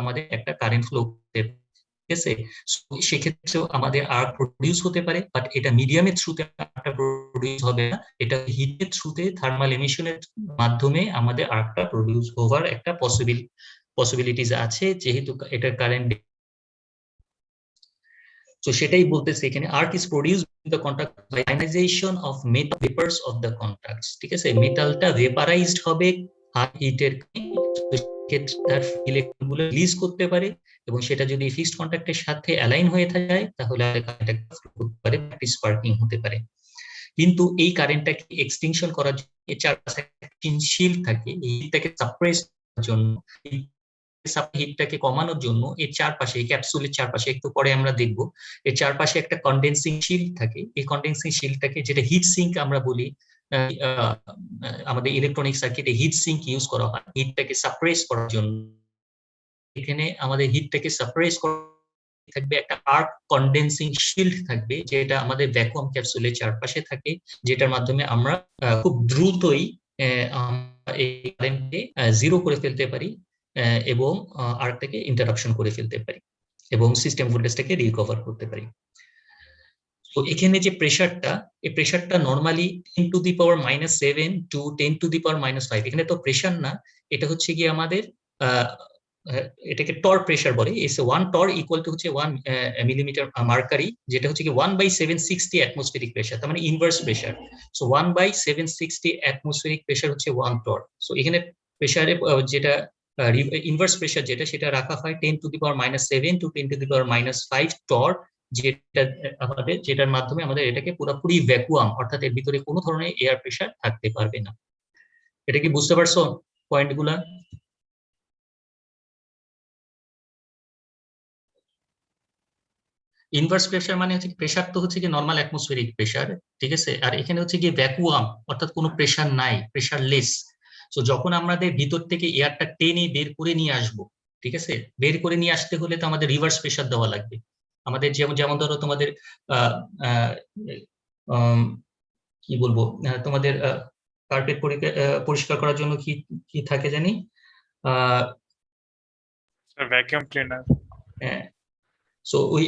আমাদের একটা কারেন্ট ফ্লো করতে পারে, ঠিক আছে। সেক্ষেত্রেও আমাদের আর্ক প্রডিউস হতে পারে, বাট এটা মিডিয়ামের থ্রুতে আর্কটা প্রডিউস হবে না, এটা হিটের থ্রুতে থার্মাল এমিশনের মাধ্যমে আমাদের আর্কটা প্রডিউস হওয়ার একটা পসিবিলিটিস আছে, যেহেতু এটা কারেন্ট। তো সেটাই বলতেছে এখানে, arc is produced in the contact by ionization of metal vapours of the contacts, ঠিক আছে। মেটালটা ভেপারাইজড হবে হাই হিটের, তার ইলেকট্রনগুলো রিলিজ করতে পারে, এবং সেটা যদি ফিক্সড কন্টাক্টের সাথে অ্যালাইন হয়ে থাকে তাহলে কারেন্টটা ফ্লো করতে পারে, স্পার্কিং হতে পারে। কিন্তু এই কারেন্টটাকে এক্সটিংশন করার জন্য এর চারপাশে শিল্ড থাকে, এই হিটটাকে সাপ্রেস করার জন্য, হিটটাকে কমানোর জন্য এর চারপাশে, ক্যাপসুলের চারপাশে, একটু পরে আমরা দেখব, এর চারপাশে একটা কন্ডেন্সিং শিল্ড থাকে। এই কন্ডেন্সিং শিল্ডটাকে, যেটা হিট সিঙ্ক আমরা বলি, আমাদের ইলেকট্রনিক সার্কিটে হিট সিঙ্ক ইউজ করা হয় হিটটাকে সাপ্রেস করার জন্য। এখানে আমাদের হিটটাকে সাপ্রেস থাকবে একটা আর্ক কন্ডেন্সিং শিল্ড থাকবে, যেটা আমাদের ভ্যাকুয়াম ক্যাপসুলের চারপাশে থাকে, যেটার মাধ্যমে আমরা খুব দ্রুতই এই কারেন্টকে জিরো করে ফেলতে পারি এবং আর্কটাকে ইন্টারাপশন করে ফেলতে পারি এবং সিস্টেম ভোল্টেজটাকে রিকভার করতে পারি। তো এখানে যে প্রেসারটা, এই প্রেসারটা নরমালি 10⁻⁷ টু 10⁻⁵, এখানে তো প্রেসার না, এটা হচ্ছে গিয়ে আমাদের এটাকে টর প্রেসার বলে। এস 1 টর ইকুয়াল টু হচ্ছে 1 মিলিমিটার মার্কারি, যেটা হচ্ছে কি 1/760 অ্যাটমসফেরিক প্রেসার, তার মানে inverse pressure. So 1/760 atmospheric pressure হচ্ছে 1 টর। সো এখানে প্রেসারে যেটা ইনভার্স প্রেসার যেটা, সেটা রাখা হয় 10⁻⁷ টু 10⁻⁵ টর, যেটা আমাদের, যেটার মাধ্যমে আমাদের এটাকে পুরোপুরি ভ্যাকুয়াম, অর্থাৎ এর ভিতরে কোনো ধরনের এয়ার প্রেসার থাকতে পারবে না। এটা কি বুঝতে পারছো পয়েন্টগুলা? ইনভার্স প্রেসার মানে হচ্ছে প্রেসার তো হচ্ছে কি নরমাল অ্যাটমসফেরিক প্রেসার, ঠিক আছে, আর এখানে হচ্ছে কি ভ্যাকুয়াম, অর্থাৎ কোনো প্রেসার নাই, প্রেসারলেস। সো যখন আমাদের ভিতর থেকে এয়ারটা টেনে বের করে নিয়ে আসবো, ঠিক আছে, বের করে নিয়ে আসতে হলে তো আমাদের রিভার্স প্রেসার দেওয়া লাগবে। আমাদের যেমন ধরো তোমাদের কি বলবো, তোমাদের কার্পেট পরিষ্কার করার জন্য কি কি থাকে জানি, ভ্যাকুয়াম ক্লিনার। হ্যাঁ, সো ওই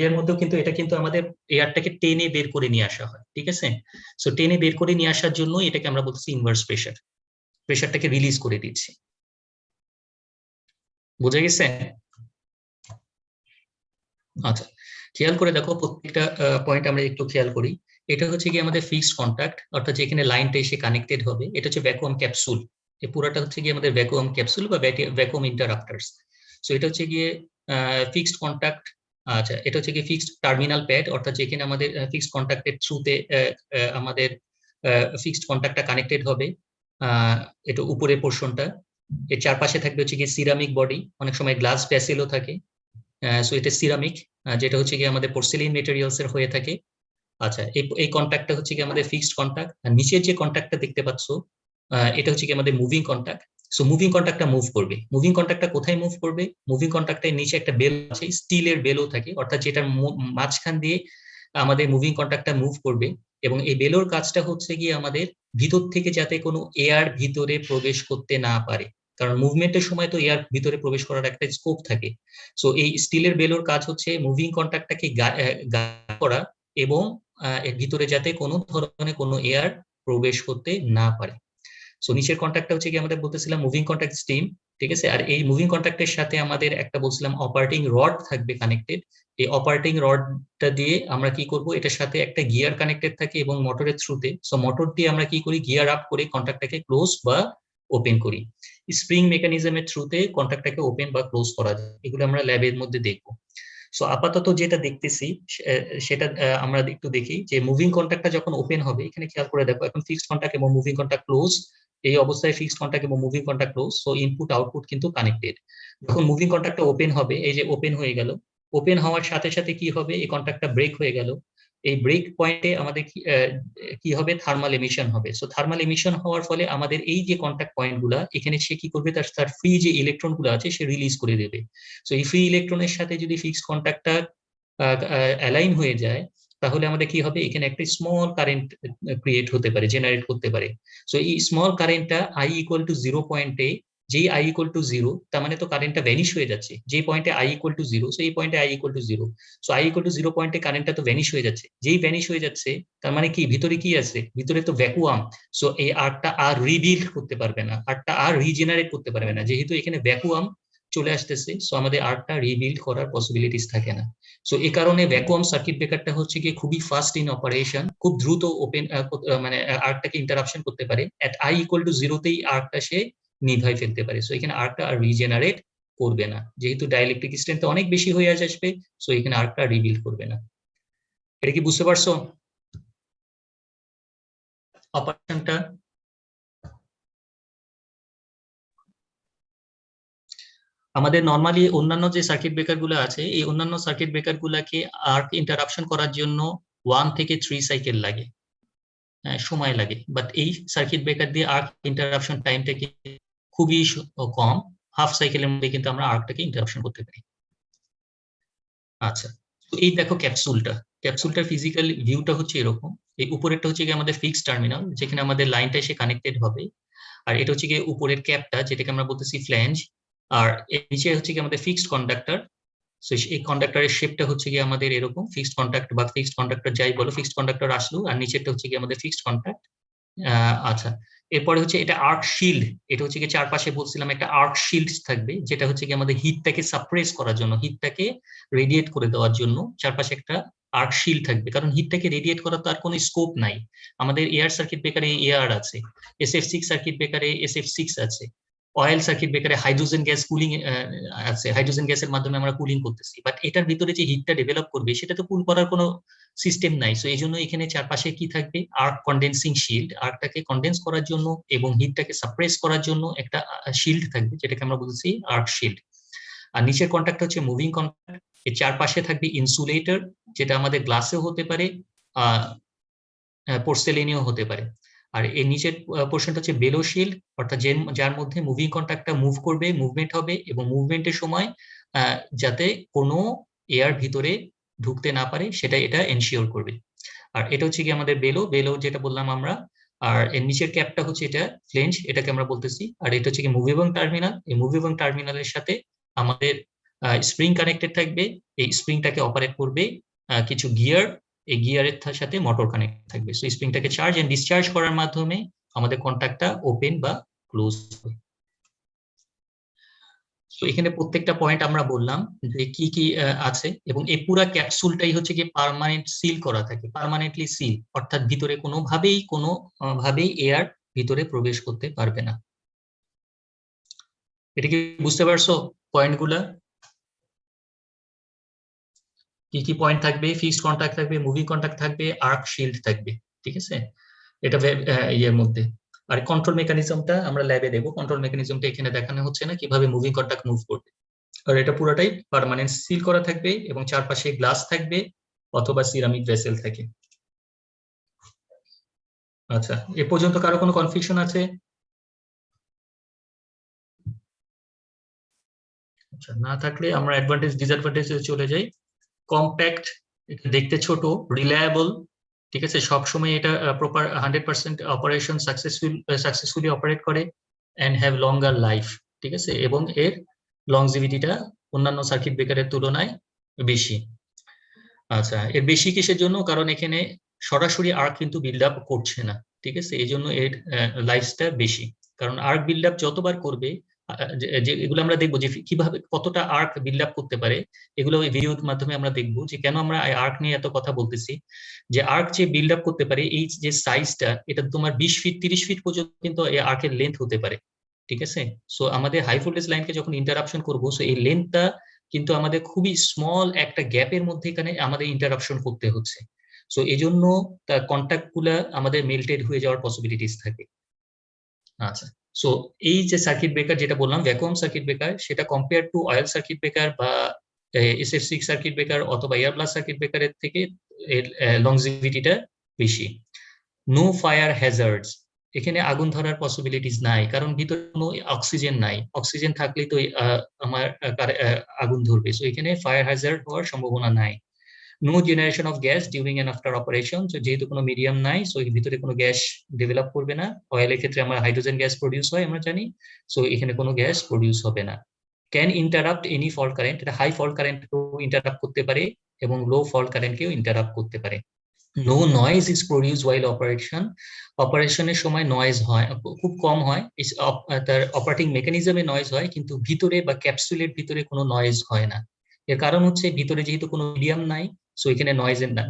এর মধ্যেও কিন্তু এটা কিন্তু আমাদের এয়ারটাকে টেনে বের করে নিয়ে আসা হয়, ঠিক আছে। সো টেনে বের করে নিয়ে আসার জন্য এটাকে আমরা বলতেছি ইনভার্স প্রেসার, প্রেসারটাকে রিলিজ করে দিচ্ছি। বোঝা গেছে? আচ্ছা, খেয়াল করে দেখো প্রত্যেকটা পয়েন্ট আমরা একটু খেয়াল করি। এটা হচ্ছে কি আমাদের ফিক্সড কন্টাক্ট, অর্থাৎ যেখানে লাইনটা এসে কানেক্টেড হবে, এটা হচ্ছে ভ্যাকুয়াম ক্যাপসুল। এই পুরাটা হচ্ছে কি আমাদের ভ্যাকুয়াম ক্যাপসুল বা ভ্যাকুয়াম ইন্টারাপ্টারস। সো এটা হচ্ছে গিয়ে ফিক্সড কন্টাক্ট। আচ্ছা, এটা হচ্ছে কি ফিক্সড টার্মিনাল প্যাড, অর্থাৎ যেখানে আমাদের ফিক্সড কন্টাক্টের থ্রুতে আমাদের ফিক্সড কন্টাক্টটা কানেক্টেড হবে। এটা উপরের পোর্শনটা, এর চারপাশে থাকবে হচ্ছে কি সিরামিক বডি, অনেক সময় গ্লাস ভেসেলও থাকে। সো এটা সিরামিক, যেটা হচ্ছে কি আমাদের পোর্সেলিন মেটেরিয়ালস এর হয়ে থাকে। আচ্ছা, এই কন্টাক্টটা হচ্ছে কি আমাদের ফিক্সড কন্টাক্ট। আর নিচের যে কন্টাক্টটা দেখতে পাচ্ছ, এটা হচ্ছে কি আমাদের মুভিং কন্টাক্ট। সো মুভিং কন্টাক্টটা মুভ করবে। মুভিং কন্টাক্টটা কোথায় মুভ করবে? মুভিং কন্টাক্টের নিচে একটা বেল আছে, স্টিলের বেলও থাকে, অর্থাৎ যেটার মাঝখান দিয়ে আমাদের মুভিং কন্টাক্টটা মুভ করবে। এবং এই বেলোর কাজটা হচ্ছে কি আমাদের ভিতর থেকে যাতে কোনো এয়ার ভিতরে প্রবেশ করতে না পারে, কারণ মুভমেন্টের সময় তো এয়ার ভিতরে প্রবেশ করার একটা স্কোপ থাকে। সো এই স্টিলের বেলোর কাজ হচ্ছে মুভিং কন্টাক্টটাকে করা এবং এর ভিতরে যাতে কোনো ধরনের কোনো এয়ার প্রবেশ করতে না পারে। সো নিচের কন্টাক্টটা হচ্ছে কি আমাদের বলতেছিলাম মুভিং কন্টাক্ট স্টিম, ঠিক আছে। আর এই মুভিং কন্টাক্টের সাথে আমাদের একটা বলছিলাম অপারেটিং রড থাকবে কানেক্টেড। এই অপারেটিং রডটা দিয়ে আমরা কি করব, এটার সাথে একটা গিয়ার কানেক্টেড থাকে এবং মোটরের থ্রুতে, সো মোটর দিয়ে আমরা কি করি, গিয়ার আপ করে কন্টাক্টটাকে ক্লোজ বা ওপেন করি। স্প্রিং মেকানিজমের থ্রুতে কন্টাক্টটাকে ওপেন বা ক্লোজ করা যায়, এগুলো আমরা ল্যাবের মধ্যে দেখবো। সো আপাতত যেটা দেখতেছি সেটা আমরা একটু দেখি যে মুভিং কন্টাক্টটা যখন ওপেন হবে, এখানে খেয়াল করে দেখো এখন ফিক্সড কন্টাক্ট এবং মুভিং কন্টাক্ট ক্লোজ। এই অবস্থায় ফিক্সড কন্টাক্ট এবং moving contact close, so input output কিন্তু কানেক্টেড। যখন মুভিং কন্টাক্টটা ওপেন হবে, এই যে ওপেন হয়ে গেল, ওপেন হওয়ার সাথে সাথে কি হবে, এই কন্টাক্টটা ব্রেক হয়ে গেল। এই ব্রেক পয়েন্টে আমাদের কি হবে, থার্মাল এমিশন হবে। সো থার্মাল এমিশন হওয়ার ফলে আমাদের এই যে কন্টাক্ট পয়েন্ট গুলা, এখানে সে কি করবে, তার ফ্রি যে ইলেকট্রন গুলো আছে সে রিলিজ করে দেবে। সো এই ফ্রি ইলেকট্রনের সাথে যদি ফিক্সড কন্টাক্টটা অ্যালাইন হয়ে যায়, তাহলে আমাদের কি হবে, এখানে একটা স্মল কারেন্ট ক্রিয়েট হতে পারে, জেনারেট করতে পারে। সো এই স্মল কারেন্টটা I ইকুয়াল টু 0 পয়েন্টে, যেই I ইকুয়াল টু 0, তার মানে তো কারেন্টটা ভ্যানিশ হয়ে যাচ্ছে। যে পয়েন্টে I ইকুয়াল টু 0, সো এই পয়েন্টে I equal to 0, so I equal to 0 পয়েন্টে কারেন্টটা তো ভ্যানিশ হয়ে যাচ্ছে। যেই ভ্যানিশ হয়ে যাচ্ছে, তার মানে কি ভিতরে কি আছে, ভিতরে তো ভ্যাকুয়াম। সো এই আর্টটা আর রিবিল্ড করতে পারবে না, আর্টটা আর রিজেনারেট করতে পারবে না, যেহেতু এখানে ভ্যাকুয়াম চলে আসতেছে। সো আমাদের আর্টটা রিবিল্ড করার পসিবিলিটিস থাকে না। সো এই কারণে ভ্যাকুয়াম সার্কিট ব্রেকারটা হচ্ছে কি খুবই ফাস্ট ইন অপারেশন, খুব দ্রুত ওপেন মানে আর্টটাকে ইন্টারাপশন করতে পারে। এট I ইকুয়াল টু 0তেই আর্টটা সে নিভাই ফেলতে পারে। সো এখানে আর্টটা আর রিজেনারেট করবে না, যেহেতু ডাইইলেকট্রিক স্ট্রেংথ অনেক বেশি হয়ে আসবে। সো এখানে আর্টটা রিবিল্ড করবে না। এটা কি বুঝতে পারছো অপারেশনটা? আমাদের নরমালি অন্যান্য যে সার্কিট ব্রেকার গুলো আছে, এই অন্যান্য সার্কিট ব্রেকার গুলাকে আর্ক ইন্টারাপশন করার জন্য 1 থেকে 3 সাইকেল লাগে, সময় লাগে। বাট এই সার্কিট ব্রেকার দিয়ে আর্ক ইন্টারাপশন টাইমটাকে খুবই কম, হাফ সাইকেলের মধ্যে কিন্তু আমরা আর্কটাকে ইন্টারাপশন করতে পারি। আচ্ছা, তো এই দেখো ক্যাপসুলটার ফিজিক্যাল ভিউটা হচ্ছে এরকম। এই উপরেরটা হচ্ছে গিয়ে আমাদের ফিক্সড টার্মিনাল, যেখানে আমাদের লাইনটা এসে কানেক্টেড হবে। আর এটা হচ্ছে গিয়ে উপরের ক্যাপটা, যেটাকে আমরা বলতেছি ফ্ল্যাঞ্জ। আর এর নিচে হচ্ছে গিয়ে আমাদের ফিক্সড কন্ডাক্টর। সো এই কন্ডাক্টরের শেপটা হচ্ছে গিয়ে আমাদের এরকম, ফিক্সড কন্ডাক্ট বা ফিক্সড কন্ডাক্টর যাই বলো, ফিক্সড কন্ডাক্টর আসলো, আর নিচেরটা হচ্ছে গিয়ে আমাদের ফিক্সড কন্ডাক্ট। আচ্ছা, এরপরে হচ্ছে এটা আর্ক শিল্ড। এটা হচ্ছে কি চারপাশে বলছিলাম একটা আর্ক শিল্ড থাকবে, যেটা হচ্ছে কি আমাদের হিটটাকে সাপ্রেস করার জন্য, হিটটাকে রেডিয়েট করে দেওয়ার জন্য চারপাশে একটা আর্ক শিল্ড থাকবে। কারণ হিটটাকে রেডিয়েট করার তো আর কোনো স্কোপ নাই। আমাদের এয়ার সার্কিট ব্রেকারে এয়ার আছে, SF6 সার্কিট ব্রেকারে SF6 আছে, অয়েল সার্কিট ব্রেকারে হাইড্রোজেন গ্যাস কুলিং আছে, হাইড্রোজেন গ্যাসের মাধ্যমে আমরা কুলিং করতেছি। বাট এটার ভিতরে যে হিটটা ডেভেলপ করবে, সেটা তো কুল করার কোনো সিস্টেম নাই। সো এই জন্য এখানে চারপাশে কি থাকবে, আর্ক কন্ডেন্সিং শিল্ড, আর্কটাকে কন্ডেন্স করার জন্য এবং হিটটাকে সাপ্রেস করার জন্য একটা শিল্ড থাকবে, যেটাকে আমরা বলছি আর্ক শিল্ড। আর নিচের কন্ট্যাক্ট হচ্ছে মুভিং কন্ট্যাক্ট। এর চারপাশে থাকবে ইনসুলেটর, যেটা আমাদের গ্লাসেও হতে পারে, পোর্সেলেনিও হতে পারে। আর এর নিচের পোর্শনটা হচ্ছে বেলো শিল্ড, অর্থাৎ যার মধ্যে মুভিং কন্ট্যাক্টটা মুভ করবে, মুভমেন্ট হবে, এবং মুভমেন্টের সময় যাতে কোনো এয়ার ভিতরে ঢুকতে না পারে সেটা এটা এনশিওর করবে। আর এটা হচ্ছে কি আমাদের বেলো যেটা বললাম আমরা। আর এর নিচের ক্যাপটা হচ্ছে এটা ফ্লেঞ্জ, এটাকে আমরা বলতেছি। আর এটা হচ্ছে কি মুভেবল টার্মিনাল। এই মুভেবল টার্মিনালের সাথে আমাদের স্প্রিং কানেক্টেড থাকবে। এই স্প্রিংটাকে অপারেট করবে কিছু গিয়ার, এই গিয়ারের সাথে মোটর কানেক্ট থাকবে। সো স্প্রিংটাকে চার্জ এন্ড ডিসচার্জ করার মাধ্যমে আমাদের কন্ট্যাক্টটা ওপেন বা ক্লোজ হবে। তো এখানে প্রত্যেকটা পয়েন্ট আমরা বললাম যে কি কি আছে, এবং এই পুরো ক্যাপসুলটাই হচ্ছে কি পার্মানেন্ট সিল করা থাকে, পার্মানেন্টলি সিল, অর্থাৎ ভিতরে কোনো ভাবেই এয়ার ভিতরে প্রবেশ করতে পারবে না। এটা কি বুঝতে পারছো পয়েন্টগুলা? কি কি পয়েন্ট থাকবে, ফিক্সড কন্ট্যাক্ট থাকবে, মুভিং কন্ট্যাক্ট থাকবে, আর্ক শিল্ড থাকবে, ঠিক আছে? এটা ইয়ের মধ্যে। আর কন্ট্রোল মেকানিজমটা আমরা ল্যাবে দেবো। কন্ট্রোল মেকানিজমটা এখানে দেখানো হচ্ছে না, কিভাবে মুভিং কন্ট্যাক্ট মুভ করবে। আর এটা পুরোটাই পার্মানেন্ট সিল করা থাকবে, এবং চারপাশে গ্লাস থাকবে অথবা সিরামিক ভেসেল থাকে। আচ্ছা, এ পর্যন্ত কারো কোনো কনফিউশন আছে? আচ্ছা, না থাকলে আমরা অ্যাডভান্টেজ ডিসঅ্যাডভান্টেজে চলে যাই। কম্প্যাক্ট, দেখতে ছোট, রিলায়েবল, ঠিক আছে, সবসময় এটা প্রপার 100% অপারেশন সাকসেসফুলি অপারেট করে, এন্ড হ্যাভ লঙ্গার লাইফ, ঠিক আছে, এবং এর লংজিভিটিটা অন্যান্য সার্কিট ব্রেকারের তুলনায় বেশি। আচ্ছা, এর বেশি কিসের জন্য? কারণ এখানে সরাসরি আর্ক কিন্তু বিল্ড আপ করছে না, ঠিক আছে, এই জন্য এর লাইফটা বেশি। কারণ আর্ক বিল্ড আপ যতবার করবে, যে এগুলো আমরা দেখবো যে কিভাবে কতটা আর্ক বিল্ড আপ করতে পারে, এগুলো এই ভিডিওর মাধ্যমে আমরা দেখবো যে কেন আমরা আর্ক নিয়ে এত কথা বলতেছি। যে আর্ক যে বিল্ড আপ করতে পারে, এই যে সাইজটা, এটা তোমার 20 ফিট 30 ফিট পর্যন্ত কিন্তু এই আর্কের লেন্থ হতে পারে, ঠিক আছে। সো আমাদের হাই ভোল্টেজ লাইনকে যখন ইন্টারাপশন করবো, সো এই লেন্থটা কিন্তু আমাদের খুবই স্মল একটা গ্যাপের মধ্যে এখানে আমাদের ইন্টারাপশন করতে হচ্ছে। সো এই জন্য তার কন্ট্যাক্ট গুলা আমাদের মেল্টেড হয়ে যাওয়ার পসিবিলিটিস থাকে। আচ্ছা, সো এই যে সার্কিট ব্রেকার যেটা বললাম ভ্যাকুয়াম সার্কিট ব্রেকার, সেটা compare to oil circuit breaker বা SF6 সার্কিট ব্রেকার অথবা এয়ার ব্লাস্ট সার্কিট ব্রেকারের থেকে এর লংজিভিটিটা বেশি। নো ফায়ার হ্যাজার্ডস, এখানে আগুন ধরার পসিবিলিটিস নাই, কারণ ভিতরে কোনো অক্সিজেন নাই। অক্সিজেন থাকলেই তো আমার আগুন ধরবে। সো এখানে ফায়ার হ্যাজার্ড হওয়ার সম্ভাবনা নাই। No generation of gas during and after operation, যেহেতু কোনো মিডিয়াম নাই সো এর ভিতরে কোনো গ্যাস ডেভেলপ করবে না। অয়েলের ক্ষেত্রে আমরা হাইড্রোজেন গ্যাস প্রডিউস হয় আমরা জানি, সো এখানে কোনো গ্যাস প্রডিউস হবে না। Can interrupt any fault current, এটা হাই ফল্ট কারেন্টকেও ইন্টারাপ্ট করতে পারে এবং লো ফল্ট কারেন্টকেও ইন্টারাপ্ট করতে পারে। No noise is produce while operation, অপারেশনের সময় নয়েজ হয় খুব কম হয়, তার অপারেটিং মেকানিজমে নয়েজ হয় কিন্তু ভিতরে বা ক্যাপসুলের ভিতরে কোনো নয়েজ হয় না। এর কারণ হচ্ছে ভিতরে যেহেতু কোনো মিডিয়াম নাই সো এখানে নয়েজের না,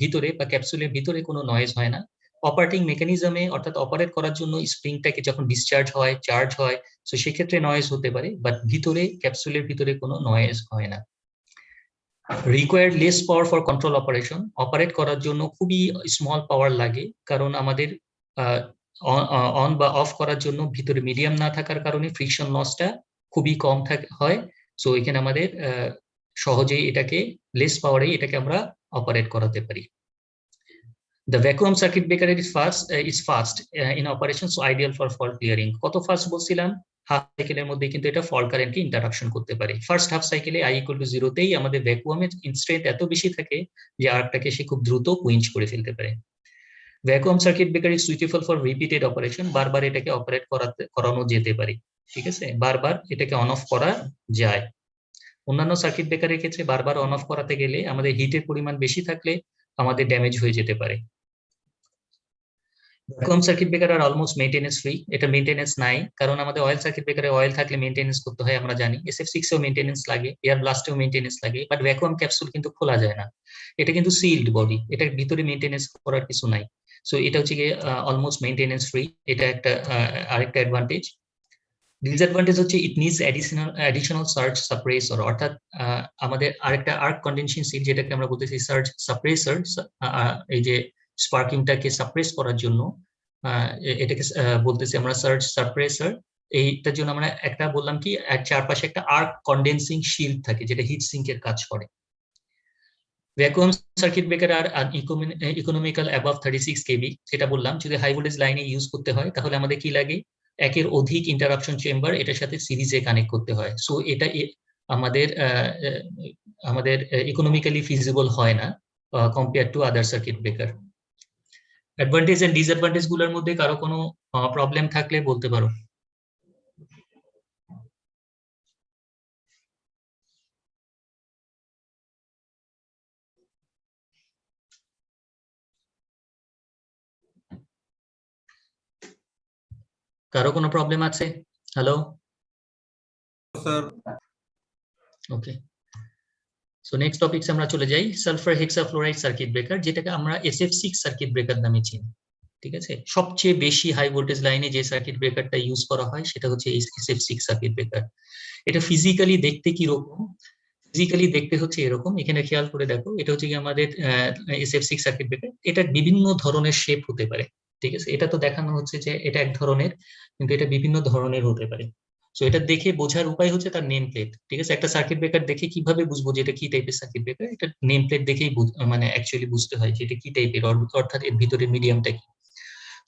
ভিতরে বা ক্যাপসুলের ভিতরে কোনো নয়েজ হয় না। অপারেটিং মেকানিজমে অর্থাৎ অপারেট করার জন্য স্প্রিংটাকে যখন ডিসচার্জ হয় চার্জ হয় সো সেক্ষেত্রে নয়েজ হতে পারে, বাট ভিতরে ক্যাপসুলের ভিতরে কোনো নয়েজ হয় না। Required less power for control operation, operate করার জন্য খুবই স্মল পাওয়ার লাগে, কারণ আমাদের অন বা অফ করার জন্য ভিতরে মিডিয়াম না থাকার কারণে ফ্রিকশন লসটা খুবই কম হয়। সো এখানে আমাদের সহজেই এটাকে লেস পাওয়ারে এটাকে আমরা অপারেট করাতে পারি। The vacuum circuit breaker is fast in operation, so ideal for fault clearing. কত ফাস্ট বলছিলাম? হাফ সাইকেলের মধ্যে কিন্তু এটা ফল্ট কারেন্টকে ইন্টারাকশন করতে পারে। ফার্স্ট হাফ সাইকেলে I = 0 তেই আমাদের ভ্যাকুয়ামের স্ট্রেংথ এত বেশি থাকে যে আর্কটাকে সে খুব দ্রুত কুইঞ্চ করে ফেলতে পারে। Vacuum circuit breaker is suitable for repeated operation, বারবার এটাকে অপারেট করানো যেতে পারে, ঠিক আছে, বারবার এটাকে অন অফ করা যায়। অন্যান্য সার্কিট ব্রেকারের ক্ষেত্রে বারবার অন অফ করাতে গেলে আমাদের হিটের পরিমাণ বেশি থাকলে আমাদের ড্যামেজ হয়ে যেতে পারে। ভ্যাকুয়াম সার্কিট ব্রেকার আর অলমোস্ট মেইনটেনেন্স ফ্রি, এটা মেইনটেনেন্স নাই, কারণ আমাদের অয়েল সার্কিট ব্রেকারে অয়েল থাকলে মেইনটেনেন্স করতে হয় আমরা জানি, SF6 এও মেইনটেনেন্স লাগে, এয়ার ব্লাস্টেও মেইনটেনেন্স লাগে, বাট ভ্যাকুয়াম ক্যাপসুল কিন্তু খোলা যায় না, এটা কিন্তু সিলড বডি, এটার ভিতরে মেইনটেনেন্স করার কিছু নাই। সো এটা হচ্ছে গিয়ে অলমোস্ট মেইনটেনেন্স ফ্রি, এটা একটা আরেকটা অ্যাডভান্টেজ। ডিসঅ্যাডভান্টেজ হচ্ছে it needs additional surge suppressor, অর্থাৎ আমাদের আরেকটা আর্ক কন্ডেনসিং সিল যেটাকে আমরা বলতেছি সার্জ সাপ্রেসর, এই যে স্পার্কিংটাকে সাপ্রেস করার জন্য এটাকে বলতেছি আমরা সার্জ সাপ্রেসর। এইটার জন্য আমরা একটা বললাম কি চারপাশে একটা আর্ক কন্ডেন্সিং শিল্ড থাকে যেটা হিট সিঙ্কের কাজ করে। ভ্যাকুয়াম সার্কিট ব্রেকার আর ইকোনমিক্যাল অ্যাবাভ 36 kV, সেটা বললাম, যদি হাই ভোল্টেজ লাইনে ইউজ করতে হয় তাহলে আমাদের কি লাগে, একের অধিক ইন্টারাপশন চেম্বার এটার সাথে সিরিজে কানেক্ট করতে হয়। সো এটা আমাদের ইকোনমিক্যালি ফিজিবল হয় না compare to other circuit breaker. Advantage and disadvantage গুলোর মধ্যে কারো কোনো প্রবলেম থাকলে বলতে পারো। কারো কোনো প্রবলেম আছে? Hello sir. Okay, so next topics আমরা চলে যাই, সালফার হেক্সাফ্লোরাইড সার্কিট ব্রেকার, যেটাকে আমরা SF6 সার্কিট ব্রেকার নামে চিনি, ঠিক আছে। সবচেয়ে বেশি হাই ভোল্টেজ লাইনে যে সার্কিট ব্রেকারটা ইউজ করা হয় সেটা হচ্ছে SF6 সার্কিট ব্রেকার। এটা ফিজিক্যালি দেখতে কি রকম? ফিজিক্যালি দেখতে হচ্ছে এরকম, এখানে খেয়াল করে দেখো, এটা হচ্ছে কি আমাদের SF6 সার্কিট ব্রেকার, এটা বিভিন্ন ধরনের শেপ হতে পারে, ঠিক আছে। এটা তো দেখানো হচ্ছে যে এটা এক ধরনের, কিন্তু এটা বিভিন্ন ধরনের হতে পারে। সো এটা দেখে বোঝার উপায় হচ্ছে তার নেম প্লেট, ঠিক আছে। একটা সার্কিট ব্রেকার দেখে কিভাবে বুঝবো যে এটা কি টাইপের সার্কিট ব্রেকার, এটা নেম প্লেট দেখেই মানে অ্যাকচুয়ালি বুঝতে হয় যে এটা কি টাইপের, অর্থাৎ এর ভিতরে মিডিয়ামটা কি।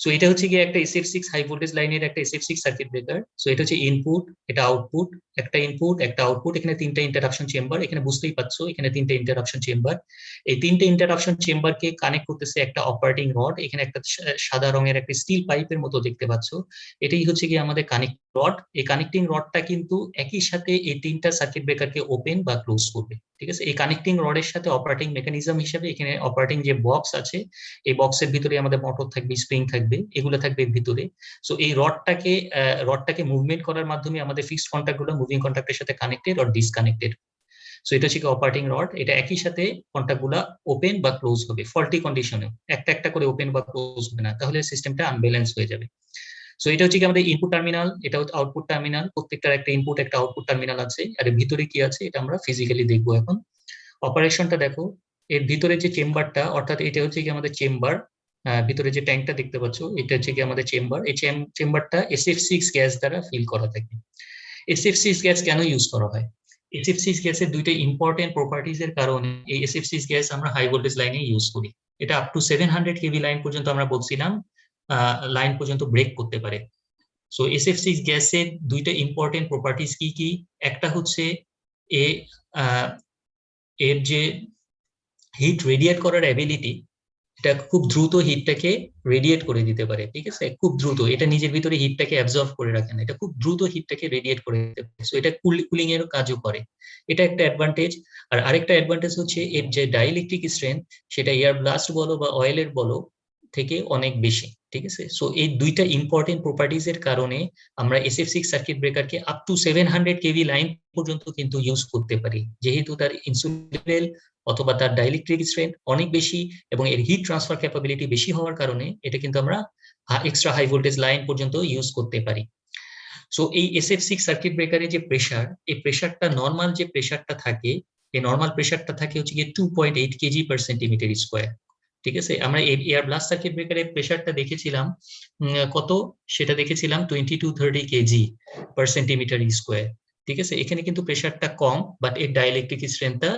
সো এটা হচ্ছে গিয়ে একটা SF6 হাই ভোল্টেজ লাইনের একটা SF6 সার্কিট ব্রেকার। সো এটা হচ্ছে ইনপুট, এটা আউটপুট, একটা ইনপুট একটা আউটপুট, এখানে তিনটা ইন্টারাপশন চেম্বার, এখানে বুঝতেই পারছো এখানে তিনটা ইন্টারাপশন চেম্বার। এই তিনটা ইন্টারাপশন চেম্বারকে কানেক্ট করতেছে একটা অপারেটিং রড, এখানে একটা সাদা রঙের একটা স্টিল পাইপের মতো দেখতে পাচ্ছো, এটাই হচ্ছে গিয়ে আমাদের কানেক্টিং রড। এই কানেক্টিং রডটা কিন্তু একই সাথে এই তিনটা সার্কিট ব্রেকারকে ওপেন বা ক্লোজ করবে, ঠিক আছে। এই কানেক্টিং রডের সাথে অপারেটিং মেকানিজম হিসেবে এখানে অপারেটিং যে বক্স আছে, এই বক্সের ভিতরে আমাদের মোটর থাকবে, স্প্রিং থাকবে, এগুলো থাকবে ভিতরে। সো এই রডটাকে মুভমেন্ট করার মাধ্যমে আমাদের ফিক্সড কন্টাক্ট গুলো মুভিং কন্টাক্টের সাথে কানেক্টেড অর ডিসকানেক্টেড। সো এটা হচ্ছে অপারেটিং রড, এটা একই সাথে কন্টাক্ট গুলা ওপেন বা ক্লোজ হবে ফল্টি কন্ডিশনে, একটা একটা করে ওপেন বা ক্লোজ হবে না, তাহলে সিস্টেমটা আনব্যালেন্স হয়ে যাবে। সো এটা হচ্ছে কি আমাদের ইনপুট টার্মিনাল, এটা হচ্ছে আউটপুট টার্মিনাল, প্রত্যেকটার একটা ইনপুট একটা আউটপুট টার্মিনাল আছে, আর এর ভিতরে কি আছে এটা আমরা ফিজিক্যালি দেখবো এখন। অপারেশনটা দেখো, এর ভিতরে যে চেম্বারটা, অর্থাৎ এটা হচ্ছে কি আমাদের চেম্বার, ভিতরে যে ট্যাঙ্কটা দেখতে পাচ্ছ এটা হচ্ছে কি আমাদের চেম্বার। এই চেম্বারটা SF6 গ্যাস দ্বারা ফিল করা থাকে। SF6 গ্যাস কেন ইউজ করা হয়? SF6 গ্যাসের দুইটা ইম্পর্টেন্ট প্রপার্টিজ এর কারণে এই SF6 গ্যাস আমরা হাই ভোল্টেজ লাইনে ইউজ করি। এটা আপ টু 700 kV লাইন পর্যন্ত আমরা বলছিলাম লাইন পর্যন্ত ব্রেক করতে পারে। সো SF6 গ্যাসের দুইটা ইম্পর্টেন্ট প্রপার্টিজ কি কি? একটা হচ্ছে এর যে হিট রেডিয়েট করার অ্যাবিলিটি, এটা খুব দ্রুত হিটটাকে রেডিয়েট করে দিতে পারে, ঠিক আছে, খুব দ্রুত, এটা নিজের ভিতরে হিটটাকে অ্যাবজর্ব করে রাখে না, এটা খুব দ্রুত হিটটাকে রেডিয়েট করে দিতে পারে, সো এটা কুলিং এর কাজও করে, এটা একটা অ্যাডভান্টেজ। আর আরেকটা অ্যাডভান্টেজ হচ্ছে এর যে ডাইইলেকট্রিক স্ট্রেংথ, সেটা এয়ার ব্লাস্ট বলো বা অয়েলের বলো থেকে অনেক বেশি, ঠিক আছে। সো এই দুইটা ইম্পর্টেন্ট প্রপার্টিজ এর কারণে আমরা SF6 সার্কিট ব্রেকারকে আপ টু 700 কেভি লাইন পর্যন্ত কিন্তু ইউজ করতে পারি, যেহেতু তার ইনসুলেবল অথবা তার ডাইইলেকট্রিক স্ট্রেংথ অনেক বেশি এবং এর হিট ট্রান্সফার ক্যাপাবিলিটি বেশি হওয়ার কারণে এটা কিন্তু আমরা এক্সট্রা হাই ভোল্টেজ লাইন পর্যন্ত ইউজ করতে পারি। সো এই SF6 সার্কিট ব্রেকারের যে প্রেসার, এই প্রেসারটা নর্মাল যে প্রেসারটা থাকে, এই নর্মাল প্রেসারটা থাকে হচ্ছে গিয়ে 2.8 কেজি পার সেন্টিমিটার স্কোয়ার, ঠিক আছে। আমরা এয়ার ব্লাস্ট সার্কিট ব্রেকারের প্রেসারটা দেখেছিলাম কত, সেটা দেখেছিলাম 20 to 30 KG per centimetre square, ঠিক আছে। এখানে কিন্তু প্রেসারটা কম, বাট এর ডাইইলেকট্রিক স্ট্রেংথটা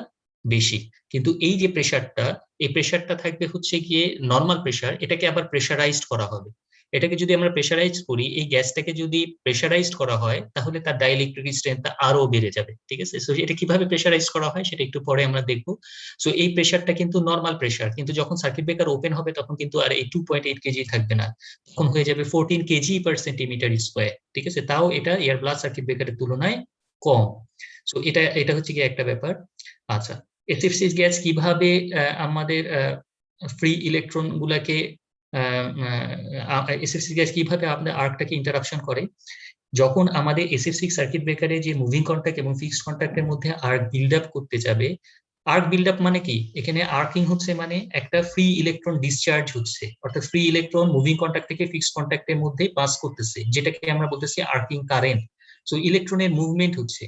বেশি। কিন্তু এই যে প্রেসারটা, এই প্রেসারটা থাকবে হচ্ছে গিয়ে নর্মাল প্রেসার, এটাকে আবার প্রেসারাইজড করা হবে। এটাকে যদি আমরা প্রেসারাইজ করি, এই গ্যাসটাকে যদি প্রেসারাইজড করা হয়, তাহলে তার ডাইইলেকট্রিক স্ট্রেংথটা আরো বেড়ে যাবে, ঠিক আছে। সো এটা কিভাবে প্রেসারাইজ করা হয় সেটা একটু পরে আমরা দেখবো। সো এই প্রেসারটা কিন্তু নর্মাল প্রেসার, কিন্তু যখন সার্কিট ব্রেকার ওপেন হবে তখন কিন্তু আর এই 2.8 কেজি থাকবে না, তখন হয়ে যাবে 14 কেজি পার সেন্টিমিটার স্কোয়ার, ঠিক আছে। তাও এটা এয়ার ব্লাস্ট সার্কিট ব্রেকারের তুলনায় কম। সো এটা এটা হচ্ছে কি একটা ব্যাপার। আচ্ছা, SF6 গ্যাস কিভাবে আমাদের ফ্রি ইলেকট্রন গুলাকে SF6 গ্যাস কিভাবে আপনার আর্কটাকে ইন্টারাকশন করে, যখন আমাদের SF6 সার্কিট ব্রেকারে যে মুভিং কন্ট্যাক্ট এবং ফিক্সড কন্ট্যাক্টের মধ্যে আর্ক বিল্ড আপ করতে যাবে, আর্ক বিল্ড আপ মানে কি, এখানে আর্কিং হচ্ছে মানে একটা ফ্রি ইলেকট্রন ডিসচার্জ হচ্ছে, অর্থাৎ ফ্রি ইলেকট্রন মুভিং কন্ট্যাক্ট থেকে ফিক্সড কন্ট্যাক্টের মধ্যে পাস করতেছে, যেটাকে আমরা বলতেছি আর্কিং কারেন্ট। সো ইলেকট্রনের মুভমেন্ট হচ্ছে।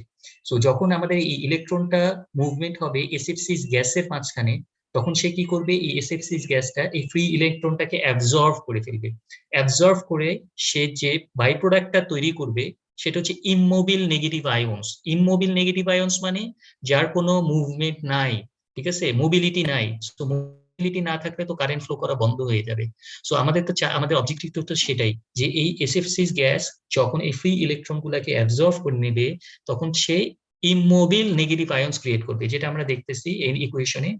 সো যখন আমাদের এই ইলেকট্রনটা মুভমেন্ট হবে SF6 গ্যাসের মাঝখানে, তখন সে কি করবে, এই SF6 গ্যাসটা এই ফ্রি ইলেকট্রনটাকে অ্যাবজর্ভ করে ফেলবে। অ্যাবজর্ভ করে সে যে বাই প্রোডাক্টটা তৈরি করবে, সেটা হচ্ছে ইমমোবিল নেগেটিভ আয়নস। ইমমোবিল নেগেটিভ আয়নস মানে যার কোনো মুভমেন্ট নাই, ঠিক আছে, মোবিলিটি নাই। তো মোবিলিটি না থাকলে তো কারেন্ট ফ্লো করা বন্ধ হয়ে যাবে। সো আমাদের তো আমাদের অবজেক্টিভ তো সেটাই, যে এই SF6 গ্যাস যখন এই ফ্রি ইলেকট্রন গুলাকে অ্যাবজর্ভ করে নেবে, তখন সে ইমমোবিল নেগেটিভ আয়নস ক্রিয়েট করবে, যেটা আমরা দেখতেছি এই ইকুয়েশনে।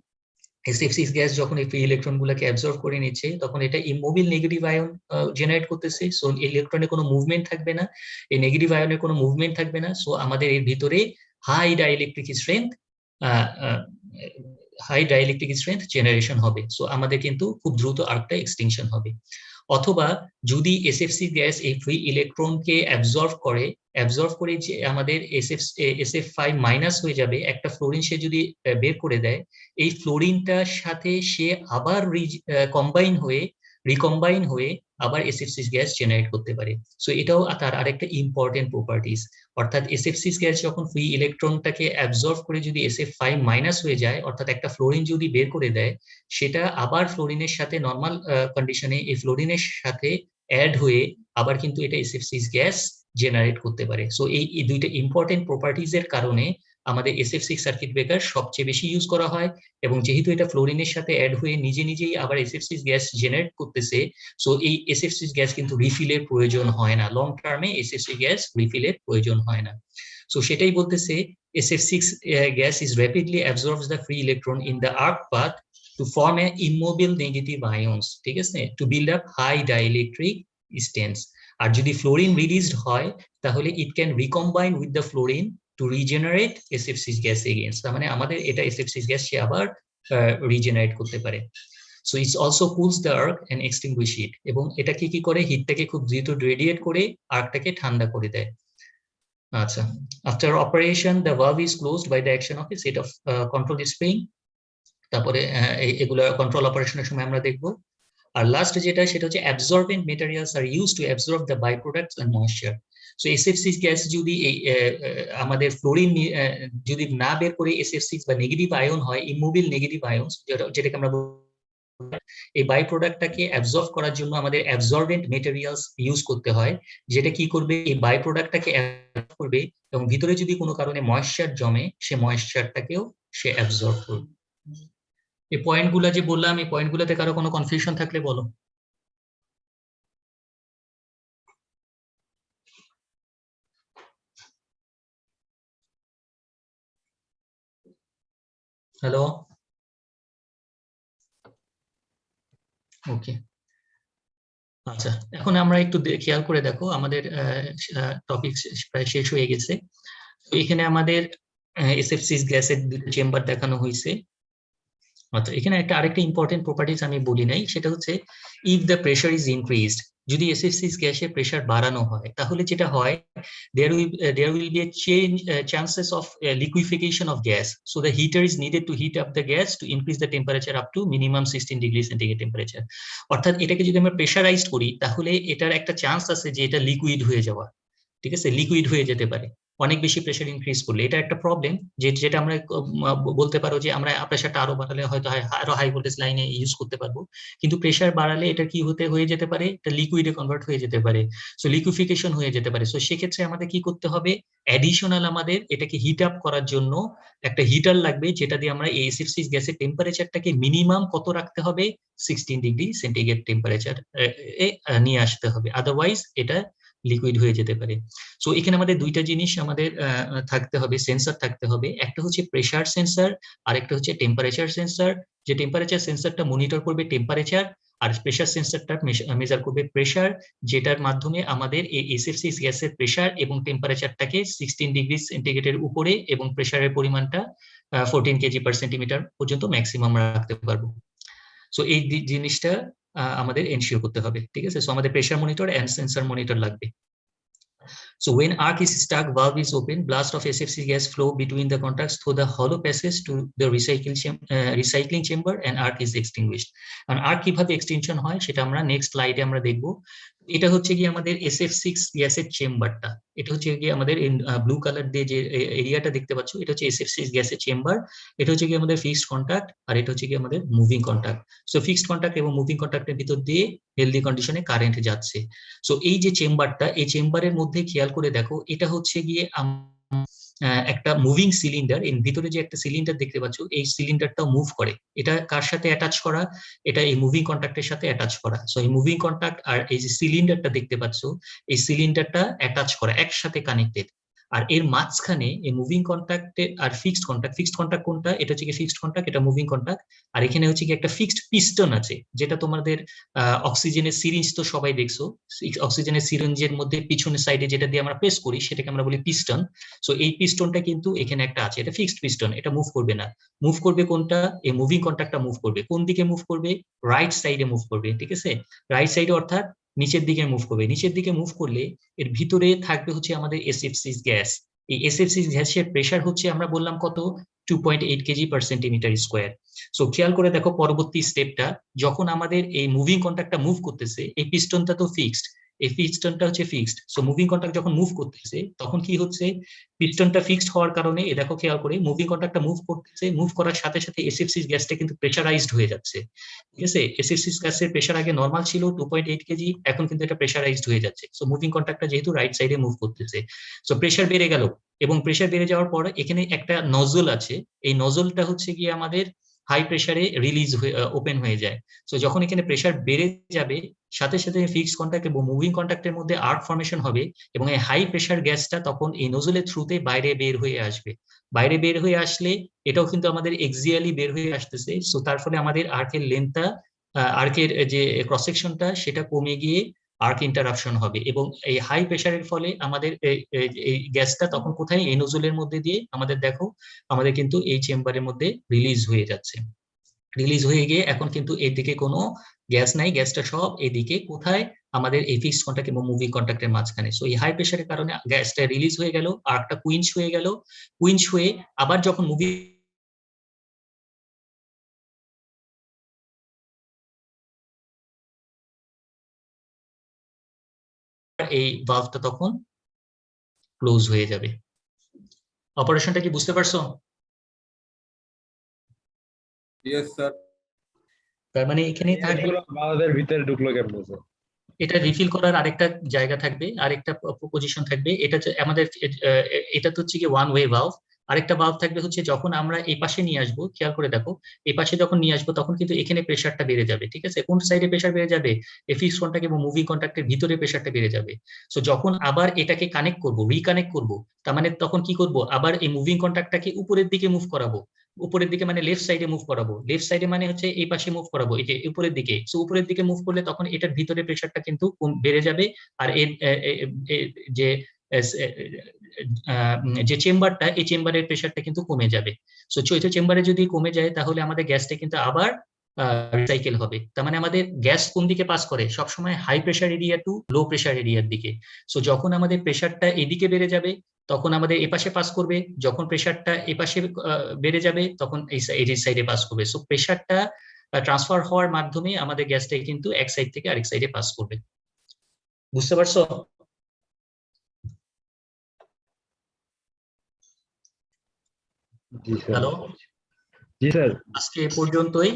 SF6 গ্যাস যখন এই ফ্রি ইলেকট্রন গুলাকে অ্যাবজর্ভ করে নিচ্ছে, তখন এটা ইমমোবিল নেগেটিভ আয়ন জেনারেট করতেছে। সো ইলেকট্রনের কোনো মুভমেন্ট থাকবে না, এই নেগেটিভ আয়নের কোনো মুভমেন্ট থাকবে না। সো আমাদের এর ভিতরে হাই ডাইইলেকট্রিক স্ট্রেংথ জেনারেশন হবে। সো আমাদের কিন্তু খুব দ্রুত আর্কটা এক্সটিংশন হবে। অথবা যদি SF6 গ্যাস এই ফ্রি ইলেকট্রনকে অ্যাবজর্ভ করে যে আমাদের SF5 মাইনাস হয়ে যাবে, একটা ফ্লোরিন সে যদি বের করে দেয়, এই ফ্লোরিনটার সাথে সে আবার রিকম্বাইন হয়ে আবার SF6 গ্যাস জেনারেট করতে পারে। সো এটাও তার আরেকটা ইম্পর্টেন্ট প্রপার্টিজ। অর্থাৎ SF6 গ্যাস যখন ফ্রি ইলেকট্রনটাকে অ্যাবজর্ভ করে যদি SF5 মাইনাস হয়ে যায়, অর্থাৎ একটা ফ্লোরিন যদি বের করে দেয়, সেটা আবার ফ্লোরিনের সাথে নর্মাল কন্ডিশনে এই ফ্লোরিনের সাথে অ্যাড হয়ে আবার কিন্তু এটা SF6 গ্যাস জেনারেট করতে পারে। সো এই দুইটা ইম্পর্টেন্ট প্রপার্টিজ এর কারণে আমাদের SF6 সার্কিট ব্রেকার সবচেয়ে বেশি ইউজ করা হয়। এবং যেহেতু এটা ফ্লোরিনের সাথে অ্যাড হয়ে নিজে নিজেই আবার SF6 গ্যাস জেনারেট করতেছে, সো এই SF6 গ্যাস কিন্তু রিফিলের প্রয়োজন হয় না, লং টার্মে SF6 গ্যাস রিফিলের প্রয়োজন হয় না। সো সেটাই বলতেছে, SF6 gas is rapidly absorbs the free electron in the arc path to form an immobile negative ions, ঠিক আছে, to build up high dielectric strengths। আর যদি ফ্লোরিন রিলিজড হয়, তাহলে it can recombine with the fluorine to regenerate SF6 gas again। তার মানে আমাদের এটা SF6 গ্যাস সে আবার রিজেনারেট করতে পারে। So it's also cools the arc and extinguish it. এবং এটা কি করে, হিটটাকে খুব দ্রুত রেডিয়েট করে আর্কটাকে ঠান্ডা করে দেয়। আচ্ছা, after operation the valve is closed by the action of a set of control spring. তারপরে এগুলো কন্ট্রোল অপারেশনের সময় আমরা দেখবো। আর লাস্ট যেটা, সেটা হচ্ছে absorbent materials are use to absorb the by products and moisture. So SF6 gas যদি আমাদের ফ্লোরিন যদি না বের করে SF6 বা নেগেটিভ আয়ন হয়, ইমমোবিল নেগেটিভ আয়নস, যেটাকে আমরা এই বাই প্রোডাক্টটাকে অ্যাবজর্ব করার জন্য আমাদের অ্যাবজর্বেন্ট মেটেরিয়ালস ইউজ করতে হয়, যেটা কি করবে, এই বাই প্রোডাক্টটাকে অ্যাবজর্ব করবে এবং ভিতরে যদি কোনো কারণে ময়েশ্চার জমে, সে ময়েশ্চারটাকেও সে অ্যাবজর্ব করবে। এই পয়েন্টগুলো যে বললাম, এই পয়েন্টগুলোতে কারো কোনো কনফিউশন থাকলে বলো। হ্যালো। ওকে, আচ্ছা এখন আমরা একটু খেয়াল করে দেখো, আমাদের টপিক প্রায় শেষ হয়ে গেছে। তো এখানে আমাদের এসএফসি গ্যাসের দুটো চেম্বার দেখানো হয়েছে। আচ্ছা, এখানে আরেকটা ইম্পর্টেন্ট প্রপার্টিজ আমি বলি নাই, সেটা হচ্ছে if the pressure is increased, যদি এসএফসি গ্যাসের প্রেশার বাড়ানো হয় তাহলে যেটা হয়, there will be a chances of liquefaction of gas, so the heater is needed to heat up the gas to increase the temperature up to minimum 16 degree centigrade temperature। অর্থাৎ এটাকে যদি আমরা প্রেশারাইজড করি তাহলে এটার একটা চান্স আছে যে এটা লিকুইড হয়ে যাওয়া, ঠিক আছে, লিকুইড হয়ে যেতে পারে অনেক বেশি প্রেশার ইনক্রিজ করলে। এটা একটা প্রবলেম, যেটা আমরা বলতে পারো যে আমরা প্রেশারটা আরো বাড়ালে হয়তো আরো হাই ভোল্টেজ লাইনে ইউজ করতে পারবো, কিন্তু প্রেশার বাড়ালে এটা কি হয়ে যেতে পারে, এটা লিকুইডে কনভার্ট হয়ে যেতে পারে, সো লিকুইফিকেশন হয়ে যেতে পারে। সো সেক্ষেত্রে আমাদের কি করতে হবে, অ্যাডিশনাল আমাদের এটাকে হিট আপ করার জন্য একটা হিটার লাগবে, যেটা দিয়ে আমরা এই এসএফসি গ্যাসের টেম্পারেচারটাকে মিনিমাম কত রাখতে হবে, 16 ডিগ্রি সেন্টিগ্রেড টেম্পারেচার নিয়ে আসতে হবে, আদারওয়াইজ এটা লিকুইড হয়ে যেতে পারে। সো এখানে আমাদের দুইটা জিনিস আমাদের থাকতে হবে, সেন্সর থাকতে হবে, একটা হচ্ছে প্রেসার সেন্সর আর একটা হচ্ছে টেম্পারেচার সেন্সর। যে টেম্পারেচার সেন্সরটা মনিটর করবে টেম্পারেচার, আর প্রেসার সেন্সরটা মেজার করবে প্রেসার, যেটার মাধ্যমে আমাদের এই এসএফসি গ্যাসের প্রেসার এবং টেম্পারেচারটাকে 16 ডিগ্রি সেন্টিগ্রেডের উপরে এবং প্রেসারের পরিমাণটা 14 কেজি পার সেন্টিমিটার পর্যন্ত ম্যাক্সিমাম রাখতে পারবো। সো এই জিনিসটা আমাদের এনশিওর করতে হবে, ঠিক আছে। সো আমাদের pressure monitor and sensor monitor লাগবে। So when arc is stuck, valve is open, blast of SFC gas flow between the contacts through the hollow passage to the recycling chamber and arc is extinguished. And arc কিভাবে এক্সটেনশন হয় সেটা আমরা নেক্সট স্লাইডে আমরা দেখব। এটা হচ্ছে কি আমাদের SF6 গ্যাসের চেম্বারটা, এটা হচ্ছে কি আমাদের ব্লু কালার দিয়ে যে এরিয়াটা দেখতে পাচ্ছ, এটা হচ্ছে SF6 গ্যাসের চেম্বার, এটা হচ্ছে কি আমাদের ফিক্সড কন্টাক্ট আর এটা হচ্ছে কি আমাদের moving contact. So fixed contact এবং মুভিং কন্টাক্টের ভিতর দিয়ে হেলদি কন্ডিশনে কারেন্ট যাচ্ছে। সো এই যে চেম্বারটা, এই চেম্বারের মধ্যে খেয়াল করে দেখো, এটা হচ্ছে গিয়ে একটা মুভিং সিলিন্ডার, এর ভিতরে যে একটা সিলিন্ডার দেখতে পাচ্ছ, এই সিলিন্ডারটাও মুভ করে। এটা কার সাথে অ্যাটাচ করা, এটা এই মুভিং কন্টাক্টের সাথে অ্যাটাচ করা। সো এই মুভিং কন্টাক্ট আর এই যে সিলিন্ডারটা দেখতে পাচ্ছ, এই সিলিন্ডারটা অ্যাটাচ করা, একসাথে কানেক্টেড। আর এর মাঝখানে এই মুভিং কন্টাক্টে আর ফিক্সড কন্টাক্ট কোনটা, এটা হচ্ছে কি ফিক্সড কন্টাক্ট, এটা মুভিং কন্টাক্ট। আর এখানে হচ্ছে কি একটা ফিক্সড পিস্টন আছে, যেটা তোমাদের অক্সিজেনের সিরিঞ্জ তো সবাই দেখছো, অক্সিজেনের সিরিঞ্জের মধ্যে পিছনের সাইডে যেটা দিয়ে আমরা প্রেস করি সেটাকে আমরা বলি পিস্টন। সো এই পিস্টনটা কিন্তু এখানে একটা আছে, এটা ফিক্সড পিস্টন, এটা মুভ করবে না। মুভ করবে কোনটা, এই মুভিং কন্টাক্টটা মুভ করবে। কোন দিকে মুভ করবে, রাইট সাইডে মুভ করবে, ঠিক আছে, রাইট সাইডে, অর্থাৎ নিচের দিকে মুভ করবে। নিচের দিকে মুভ করলে এর ভিতরে থাকবে হচ্ছে আমাদের SF6 গ্যাস। এই SF6 গ্যাসের প্রেসার হচ্ছে আমরা বললাম কত, 2.8 কেজি পার সেন্টিমিটার স্কোয়ার। সো খেয়াল করে দেখো পরবর্তী স্টেপটা, যখন আমাদের এই মুভিং কন্টাক্টটা মুভ করতেছে, এই পিস্টনটা তো ফিক্সড, এই পিস্টনটা হচ্ছে ফিক্সড। সো মুভিং কন্টাক্ট যখন মুভ করতেছে তখন কি হচ্ছে, পিস্টনটা ফিক্সড হওয়ার কারণে এ দেখো খেয়াল করে মুভিং কন্টাক্টটা মুভ করতেছে, মুভ করার সাথে সাথে SF6 গ্যাসটা কিন্তু প্রেসারাইজড হয়ে যাচ্ছে, ঠিক আছে। SF6 গ্যাসের প্রেসার আগে নরমাল ছিল 2.8 কেজি, এখন কিন্তু এটা প্রেসারাইজড হয়ে যাচ্ছে। সো মুভিং কন্টাক্টটা যেহেতু রাইট সাইডে মুভ করতেছে, সো প্রেসার বেড়ে গেল, এবং প্রেসার বেড়ে যাওয়ার পর এখানে একটা নজল আছে, এই নজলটা হচ্ছে গিয়ে আমাদের হাই প্রেসারে রিলিজ হয়ে ওপেন হয়ে যায়। সো যখন এখানে প্রেসার বেড়ে যাবে, সাথে সাথে ফিক্সড কন্টাক্ট এবং মুভিং কন্টাক্টের মধ্যে আর্ক ফর্মেশন হবে, এবং এই হাই প্রেসার গ্যাসটা তখন এই নজলের থ্রুতে বাইরে বের হয়ে আসবে। বাইরে বের হয়ে আসলে এটাও কিন্তু আমাদের এক্সিয়ালি বের হয়ে আসতেছে। সো তার ফলে আমাদের আর্কের লেন্থটা, আর্কের যে ক্রস সেকশনটা সেটা কমে গিয়ে আর্ক ইন্টারাপশন হবে, এবং এই হাই প্রেসারের ফলে আমাদের এই গ্যাসটা তখন কোথায়, এই নজলের মধ্যে দিয়ে আমাদের দেখো আমাদের কিন্তু এই চেম্বারের মধ্যে রিলিজ হয়ে যাচ্ছে। রিলিজ হয়ে গিয়ে এখন কিন্তু এদিকে কোনো গ্যাস নাই, গ্যাসটা সব এদিকে কোথায়, আমাদের এই ফিক্সড কন্টাক্ট এবং মুভিং কন্টাক্টের মাঝখানে। সো এই হাই প্রেসারের কারণে গ্যাসটা রিলিজ হয়ে গেল, আর্কটা কুইঞ্চ হয়ে গেল, কুইঞ্চ হয়ে আবার যখন মুভি এই ভালভটা তখন ক্লোজ হয়ে যাবে। অপারেশনটা কি বুঝতে পারছো? Yes, sir. তার মানে এখানে থাকবে, আমাদের ভিতরে ঢুকলো কেমন স্যার? এটা রিফিল করার আরেকটা জায়গা থাকবে, আরেকটা পজিশন থাকবে। এটা আমাদের এটা তো হচ্ছে কি ওয়ান ওয়ে ভালভ। আরেকটা ভালভ থাকবে হচ্ছে যখন আমরা এই পাশে নিয়ে আসবো, খেয়াল করে দেখো, এই পাশে যখন নিয়ে আসবো তখন কিন্তু এখানে প্রেসারটা বেড়ে যাবে, ঠিক আছে। কোন সাইডে প্রেসার বেড়ে যাবে, এই ফিক্সড কন্টাক্ট এবং মুভিং কন্টাক্টের ভিতরে প্রেসারটা বেড়ে যাবে। সো যখন আবার এটাকে কানেক্ট করব, রিকানেক্ট করব, তার মানে তখন কি করব, আবার এই মুভিং কন্টাক্টটাকে উপরের দিকে মুভ করাবো, উপরের দিকে মানে লেফট সাইডে মুভ করাবো, লেফট সাইডে মানে হচ্ছে এই পাশে মুভ করাবো, এই যে উপরের দিকে। সো উপরের দিকে মুভ করলে তখন এটার ভিতরে প্রেসারটা কিন্তু বেড়ে যাবে, আর এর যে যে চেম্বারটা, এই চেম্বারের প্রেসারটা কিন্তু কমে যাবে। সো চৈত চেম্বারে যদি কমে যায় তাহলে আমাদের গ্যাসটা কিন্তু আবার রিসাইকেল হবে। তার মানে আমাদের গ্যাস কোন দিকে পাস করে, সবসময় high pressure area to low pressure এরিয়ার দিকে। সো যখন আমাদের প্রেসারটা এদিকে বেড়ে যাবে তখন আমাদের এপাশে পাস করবে, যখন প্রেসারটা এপাশে বেড়ে যাবে তখন এই সাইডে পাস করবে। সো প্রেসারটা ট্রান্সফার হওয়ার মাধ্যমে আমাদের গ্যাসটা কিন্তু এক সাইড থেকে আরেক সাইডে পাস করবে। বুঝতে পারছো? জি স্যার। হ্যালো, জি স্যার। আজকে এ পর্যন্তই।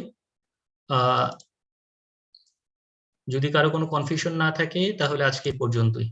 যদি কারো কোনো কনফিউশন না থাকে তাহলে আজকে এ পর্যন্তই।